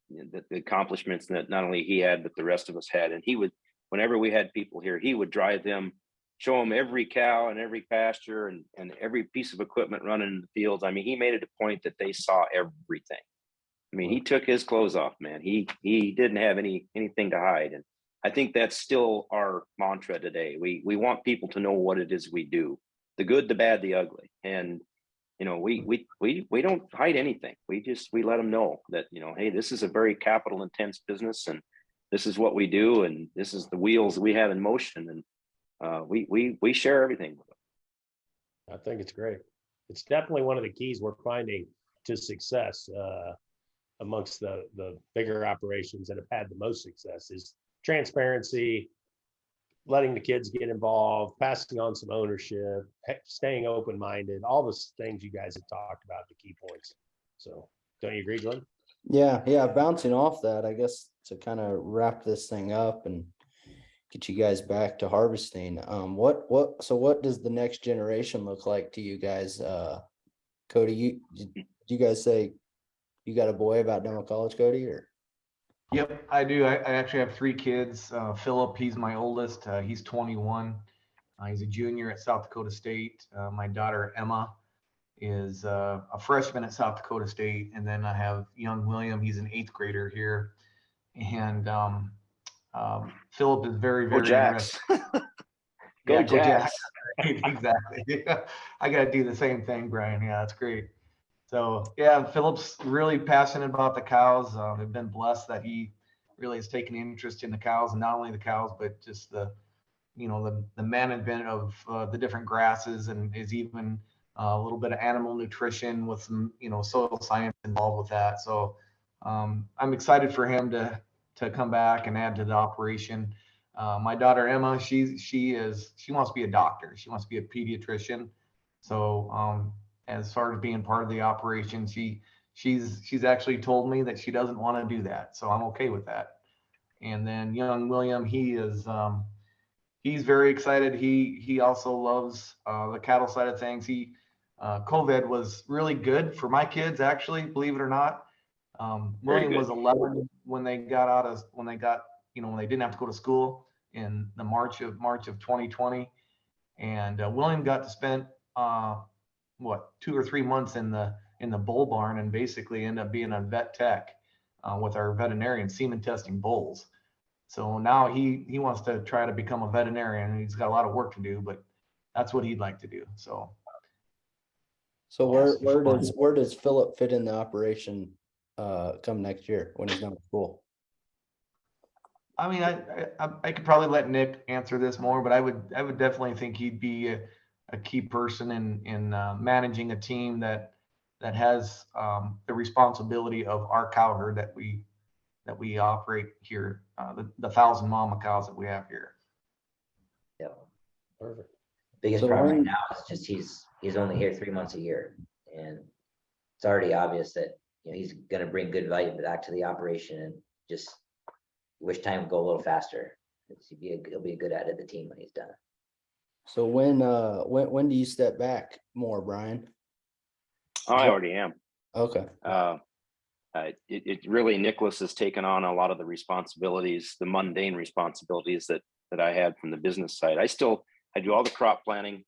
the accomplishments that not only he had, but the rest of us had. And he would, whenever we had people here, he would drive them, show them every cow and every pasture and every piece of equipment running in the fields. I mean, he made it a point that they saw everything. I mean, he took his clothes off, man. He didn't have anything to hide. And I think that's still our mantra today. We want people to know what it is we do, the good, the bad, the ugly. And, you know, we don't hide anything. We let them know that, you know, hey, this is a very capital intense business, and this is what we do, and this is the wheels we have in motion. And we share everything with them. I think it's great. It's definitely one of the keys we're finding to success amongst the bigger operations that have had the most success is transparency, letting the kids get involved, passing on some ownership, staying open-minded, all the things you guys have talked about, the key points. So don't you agree, Glenn? Yeah. Bouncing off that, I guess to kind of wrap this thing up and get you guys back to harvesting. What does the next generation look like to you guys? Cody, you guys say you got a boy about done with college, Cody, or? Yep, I do. I actually have 3 kids. Philip, he's my oldest. He's 21. He's a junior at South Dakota State. My daughter, Emma, is a freshman at South Dakota State. And then I have young William. He's an 8th grader here. And Philip is very, very Jacks. Go Jacks. Exactly. I got to do the same thing, Brian. Yeah, that's great. So yeah, Philip's really passionate about the cows. I've been blessed that he really has taken interest in the cows, and not only the cows, but just the management of the different grasses, and is even a little bit of animal nutrition with some, soil science involved with that. So I'm excited for him to come back and add to the operation. My daughter Emma, she wants to be a doctor. She wants to be a pediatrician. So as far as being part of the operation, she's actually told me that she doesn't want to do that. So I'm okay with that. And then young William, he's very excited. He also loves the cattle side of things. COVID was really good for my kids, actually, believe it or not. William was 11 when they didn't have to go to school in the March of 2020. And William got to spend 2 or 3 months in the bull barn, and basically end up being a vet tech with our veterinarian, semen testing bulls. So now he wants to try to become a veterinarian, and he's got a lot of work to do, but that's what he'd like to do. So where does Philip fit in the operation come next year when he's done with school? I mean, I could probably let Nick answer this more, but I would definitely think he'd be a key person in managing a team that has the responsibility of our cow herd that we operate here, the 1,000 mama cows that we have here. Yeah. Perfect. Biggest problem right now is just he's only here 3 months a year, and it's already obvious that he's going to bring good value back to the operation, and just wish time would go a little faster. He'll be a good add to the team when he's done. So when do you step back more, Brian? I already am. Okay. It really, Nicholas has taken on a lot of the responsibilities, the mundane responsibilities that I had from the business side. I do all the crop planning.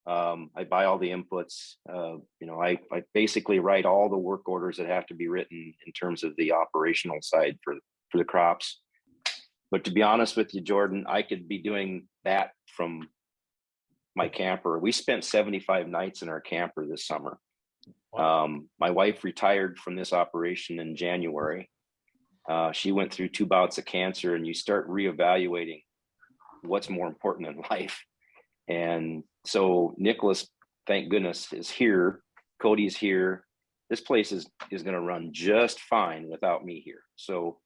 I buy all the inputs. I basically write all the work orders that have to be written in terms of the operational side for the crops. But to be honest with you, Jordan, I could be doing that from my camper. We spent 75 nights in our camper this summer. Wow. My wife retired from this operation in January. She went through 2 bouts of cancer, and you start reevaluating what's more important in life. And so Nicholas, thank goodness, is here. Cody's here. This place is going to run just fine without me here. So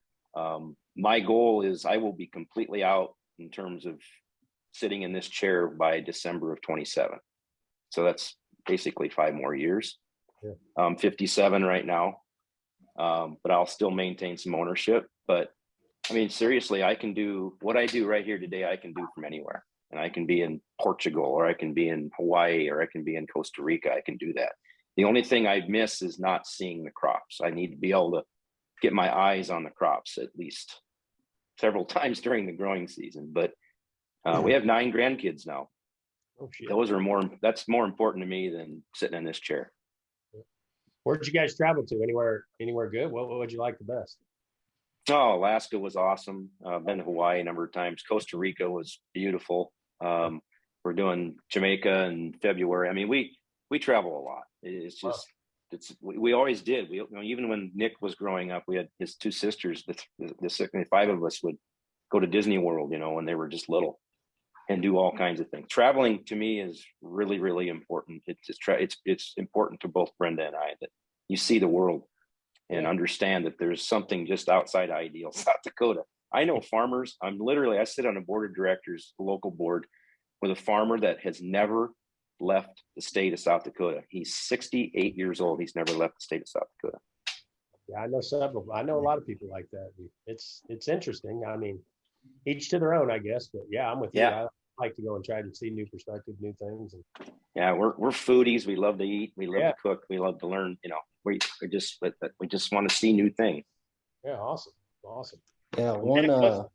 my goal is I will be completely out in terms of sitting in this chair by December of 27. So that's basically 5 more years. Yeah. I'm 57 right now, but I'll still maintain some ownership. But I mean, seriously, I can do what I do right here today. I can do from anywhere, and I can be in Portugal, or I can be in Hawaii, or I can be in Costa Rica. I can do that. The only thing I miss is not seeing the crops. I need to be able to get my eyes on the crops at least several times during the growing season. But we have 9 grandkids now. Oh, shit. That's more important to me than sitting in this chair. Where'd you guys travel to? Anywhere good? What would you like the best? Oh, Alaska was awesome. Been to Hawaii a number of times. Costa Rica was beautiful. We're doing Jamaica in February. I mean, we travel a lot. It's just, we always did. We, even when Nick was growing up, we had his 2 sisters. The 5 of us would go to Disney World, when they were just little, and do all kinds of things. Traveling to me is really, really important. It's important to both Brenda and I that you see the world and understand that there's something just outside ideal South Dakota. I know farmers. I sit on a board of directors, a local board, with a farmer that has never left the state of South Dakota. He's 68 years old. He's never left the state of South Dakota. Yeah, I know several. I know a lot of people like that. It's interesting. I mean, each to their own, I guess. But yeah, I'm with you. I like to go and try to see new perspectives, new things. Yeah, we're foodies. We love to eat. We love to cook. We love to learn. We just want to see new things. Yeah, awesome. Yeah, Nick,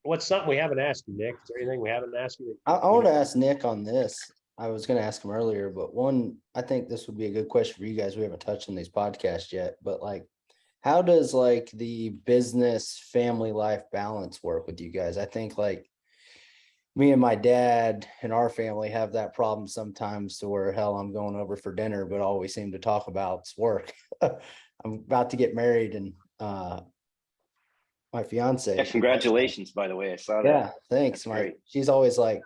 what's something we haven't asked you, Nick? Is there anything we haven't asked you? I want to ask Nick on this. I was going to ask him earlier, but I think this would be a good question for you guys. We haven't touched on these podcasts yet, but like, how does like the business family life balance work with you guys? I think like me and my dad and our family have that problem sometimes, to where, hell, I'm going over for dinner, but all we seem to talk about is work. I'm about to get married, and my fiance. Yeah, congratulations, by the way. I saw that. Yeah, thanks. She's always like,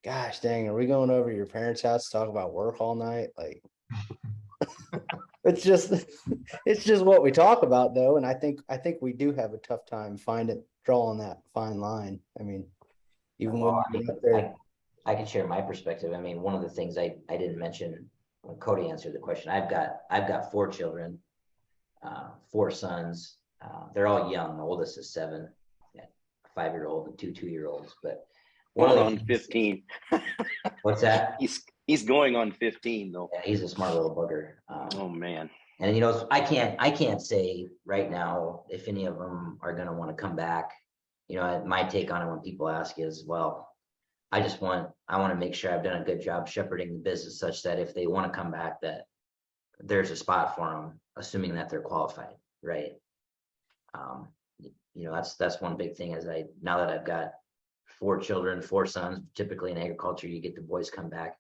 gosh dang, are we going over to your parents' house to talk about work all night? Like, it's just what we talk about, though. And I think we do have a tough time drawing that fine line. I mean, even when you're up there. I can share my perspective. I mean, one of the things I didn't mention when Cody answered the question, I've got 4 children, 4 sons. They're all young. The oldest is 7, a 5-year-old and 2 2-year-olds. But one on 15. What's that? He's going on 15 though. Yeah, he's a smart little bugger. Oh man. And I can't say right now if any of them are going to want to come back. My take on it when people ask is, well, I want to make sure I've done a good job shepherding the business such that if they want to come back, that there's a spot for them, assuming that they're qualified, right? That's one big thing. Now that I've got 4 children, 4 sons, typically in agriculture, you get the boys come back.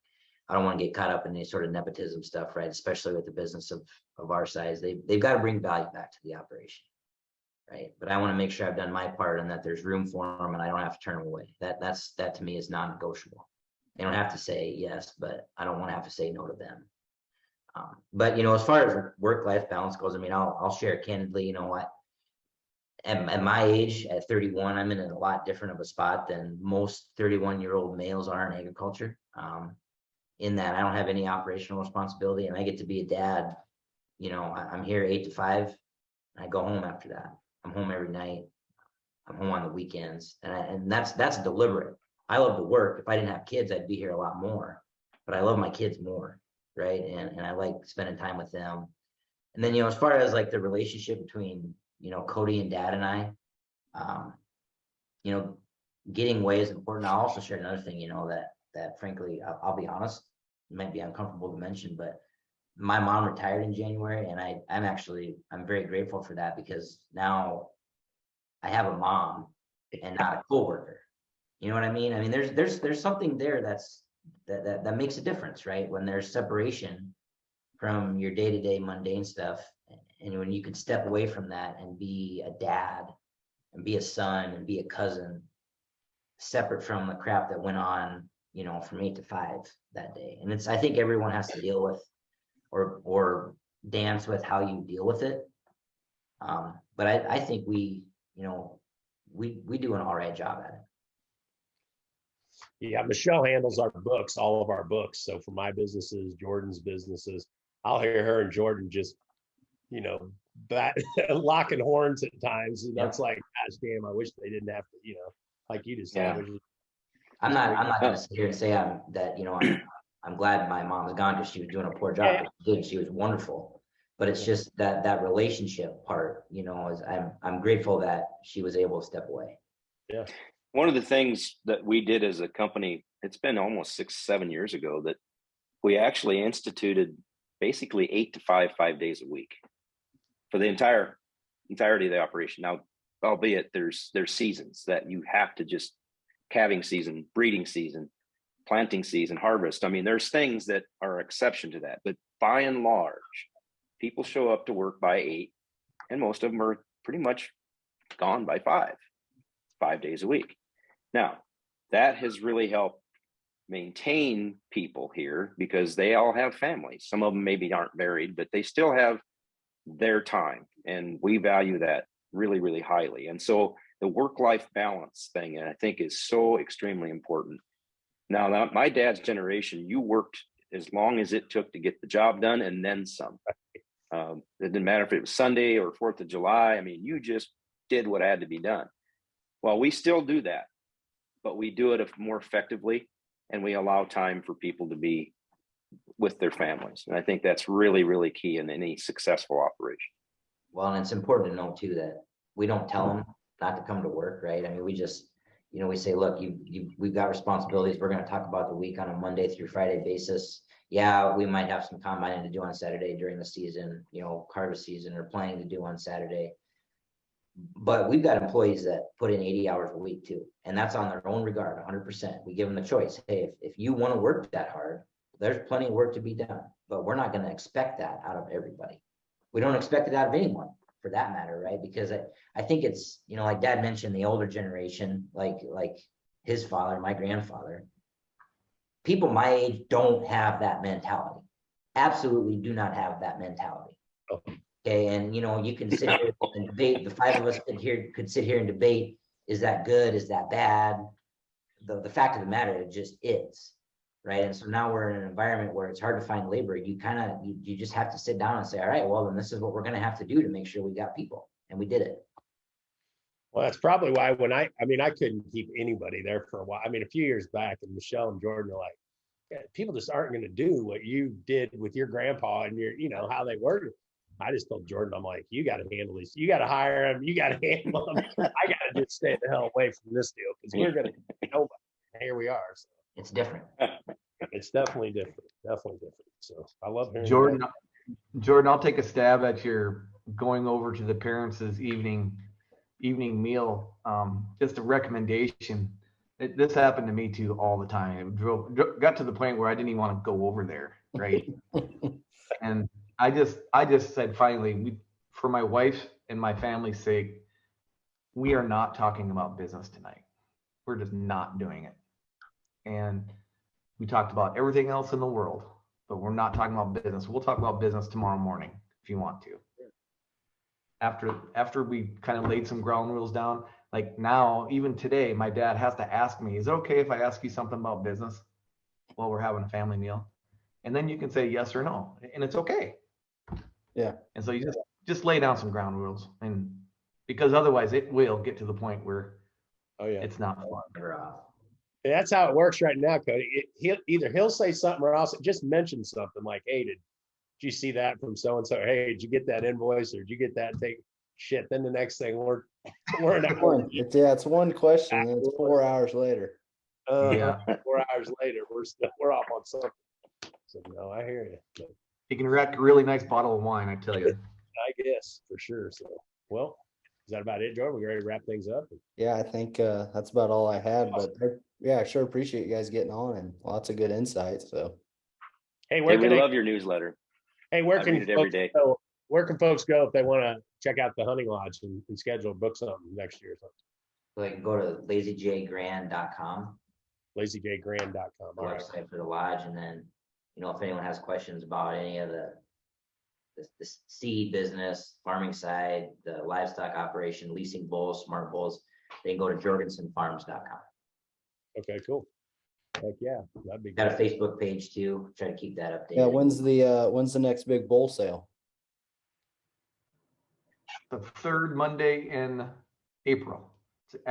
I don't want to get caught up in any sort of nepotism stuff, right? Especially with the business of our size, they've got to bring value back to the operation, right? But I want to make sure I've done my part and that there's room for them and I don't have to turn them away. That to me is non-negotiable. They don't have to say yes, but I don't want to have to say no to them. But as far as work-life balance goes, I mean, I'll share candidly. At my age, at 31, I'm in a lot different of a spot than most 31-year-old males are in agriculture. In that I don't have any operational responsibility, and I get to be a dad. I'm here 8 to 5, and I go home after that. I'm home every night. I'm home on the weekends, and that's deliberate. I love to work. If I didn't have kids, I'd be here a lot more. But I love my kids more, right? And I like spending time with them. And then as far as like the relationship between Cody and Dad and I, getting away is important. I'll also share another thing, that frankly, I'll be honest, it might be uncomfortable to mention, but my mom retired in January, and I'm very grateful for that, because now I have a mom and not a coworker. You know what I mean? I mean, there's something there that makes a difference, right? When there's separation from your day-to-day mundane stuff, and when you can step away from that and be a dad and be a son and be a cousin, separate from the crap that went on, from 8 to 5 that day. And I think everyone has to deal with or dance with how you deal with it. But I think we do an all right job at it. Yeah, Michelle handles our books, all of our books. So for my businesses, Jordan's businesses, I'll hear her and Jordan just, locking horns at times. And that's like, gosh damn, I wish they didn't have to, like you just said. Yeah. I'm not going to sit here and say I'm glad my mom's gone because she was doing a poor job. She was wonderful. But it's just that relationship part, you know, is I'm grateful that she was able to step away. Yeah. One of the things that we did as a company, it's been almost 6-7 years ago, that we actually instituted basically 8 to 5 days a week for the entirety of the operation. Now, albeit there's seasons that you have to just calving season, breeding season, planting season, harvest. I mean, there's things that are exception to that, but by and large, people show up to work by 8, and most of them are pretty much gone by 5 days a week. Now, that has really helped maintain people here because they all have families. Some of them maybe aren't married, but they still have their time, and we value that really, really highly. And so the work-life balance thing, I think, is so extremely important. Now, my dad's generation, you worked as long as it took to get the job done and then some. It didn't matter if it was Sunday or 4th of July. I mean, you just did what had to be done. Well, we still do that, but we do it more effectively, and we allow time for people to be with their families. And I think that's really, really key in any successful operation. Well, and it's important to know too that we don't tell them not to come to work, right? I mean, we just, you know, we say, look, we've got responsibilities. We're going to talk about the week on a Monday through Friday basis. Yeah, we might have some combining to do on Saturday during the season, you know, harvest season, or planning to do on Saturday. But we've got employees that put in 80 hours a week too. And that's on their own regard, 100%. We give them the choice. Hey, if you want to work that hard, there's plenty of work to be done, but we're not going to expect that out of everybody. We don't expect it out of anyone for that matter, right? Because I think it's, you know, like Dad mentioned, the older generation, like his father, my grandfather, people my age don't have that mentality. Absolutely do not have that mentality. Okay, and you know, you can sit here and debate. The 5 of us could sit here and debate: is that good? Is that bad? The fact of the matter, it just is, right? And so now we're in an environment where it's hard to find labor. You just have to sit down and say, all right, well, then this is what we're going to have to do to make sure we got people, and we did it. Well, that's probably why when I couldn't keep anybody there for a while. I mean, a few years back, and Michelle and Jordan are like, yeah, people just aren't going to do what you did with your grandpa and your, you know, how they work. I just told Jordan, I'm like, you got to handle these. You got to hire them. You got to handle them. I got to just stay the hell away from this deal because we're going to nobody. Here we are. So. It's different. It's definitely different. Definitely different. So I love hearing Jordan, I'll take a stab at your going over to the parents' evening meal. Just a recommendation. This happened to me too all the time. It got to the point where I didn't even want to go over there, right? And I just said, finally, for my wife's and my family's sake, we are not talking about business tonight. We're just not doing it. And we talked about everything else in the world, but we're not talking about business. We'll talk about business tomorrow morning if you want to. After we kind of laid some ground rules down, like now, even today, my dad has to ask me, is it okay if I ask you something about business while we're having a family meal? And then you can say yes or no, and it's okay. Yeah. And so you just lay down some ground rules, and because otherwise it will get to the point where it's not fun. That's how it works right now, Cody. He'll say something, or I'll just mention something like, hey, did you see that from so and so? Hey, did you get that invoice, or did you get that thing? Shit. Then the next thing we're in it's one question, and it's 4 hours later. 4 hours later, we're off on something. So no, I hear you. But you can wreck a really nice bottle of wine, I tell you. I guess for sure. So well, is that about it, Jordan? We ready to wrap things up? Yeah, I think that's about all I had. But yeah, I sure appreciate you guys getting on and lots of good insights. So hey, we love your newsletter. Hey, where can read it every day. Where can folks go if they want to check out the hunting lodge and schedule book something next year or something? So they can go to lazyjgrand.com. lazyjgrand.com. All right. Website for the lodge, and then if anyone has questions about any of the seed business, farming side, the livestock operation, leasing bulls, smart bulls, they can go to jorgensenfarms.com. Okay, cool. Heck yeah, that'd be good. Got a Facebook page too. Try to keep that updated. Yeah, when's the next big bull sale? The third Monday in April.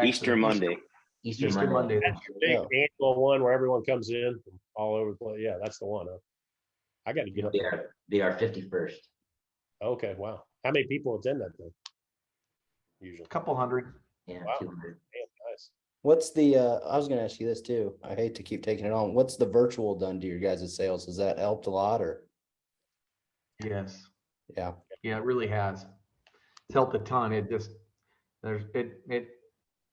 Easter Monday. Easter Monday. That's your big annual one where everyone comes in from all over the place. Yeah, that's the one. I got to get up there. Be our 51st. Okay, wow. How many people attend that then? Usually. A couple hundred. Yeah, Wow. 200. Damn, nice. What's the, I was gonna ask you this too. I hate to keep taking it on. What's the virtual done to your guys' sales? Has that helped a lot or? Yes. Yeah, Yeah, it really has. It's helped a ton. It just, it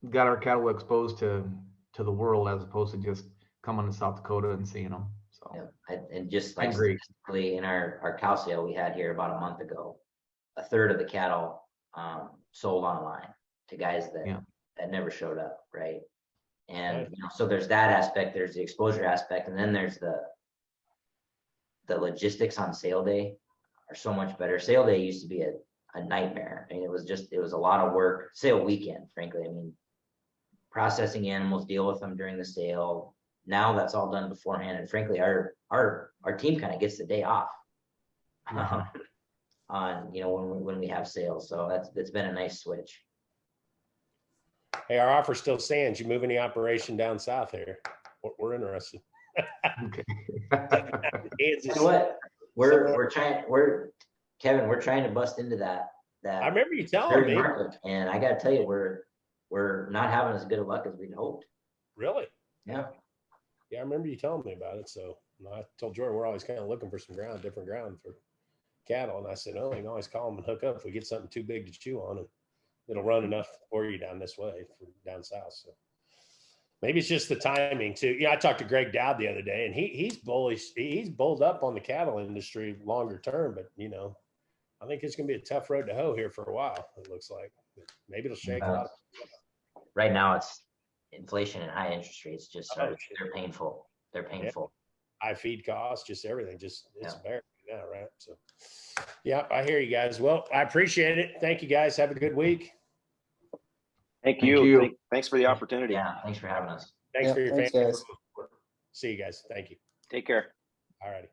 got our cattle exposed to the world as opposed to just coming to South Dakota and seeing them. So Yeah, and just Been like great. statistically in our cow sale we had here about a month ago, a third of the cattle sold online to guys Yeah. that never showed up, right? And Right. you know, so there's that aspect, there's the exposure aspect, and then there's the logistics on sale day are so much better. Sale day used to be a nightmare. I mean, it was a lot of work. Sale weekend, frankly. I mean, processing animals, deal with them during the sale. Now that's all done beforehand, and frankly, our team kind of gets the day off on, you know, when we have sales. So that's been a nice switch. Hey, our offer still stands. You move any operation down south here? We're interested. Okay. Kansas. Tell you what, we're Kevin, we're trying to bust into that I remember you telling Missouri me. market, and I got to tell you, we're not having as good of luck as we'd hoped. Really? Yeah. Yeah, I remember you telling me about it. So I told Jordan we're always kind of looking for some different ground for cattle. And I said, oh, you can always call them and hook up if we get something too big to chew on, and it'll run enough for you down this way from down south. So maybe it's just the timing too. Yeah, I talked to Greg Dowd the other day, and he's bullish. He's bulled up on the cattle industry longer term, but you know, I think it's going to be a tough road to hoe here for a while. It looks like. But maybe it'll shake a lot. Right now, it's inflation and high interest rates just Oh, are they're painful. They're painful. High feed costs, just everything, just it's Yeah. bare now, right? So, yeah, I hear you guys. Well, I appreciate it. Thank you guys. Have a good week. Thank Thank you. you. Thanks for the opportunity. Yeah. Thanks for having us. Thanks Yeah, for your thanks, family. guys. See you guys. Thank you. Take care. All righty.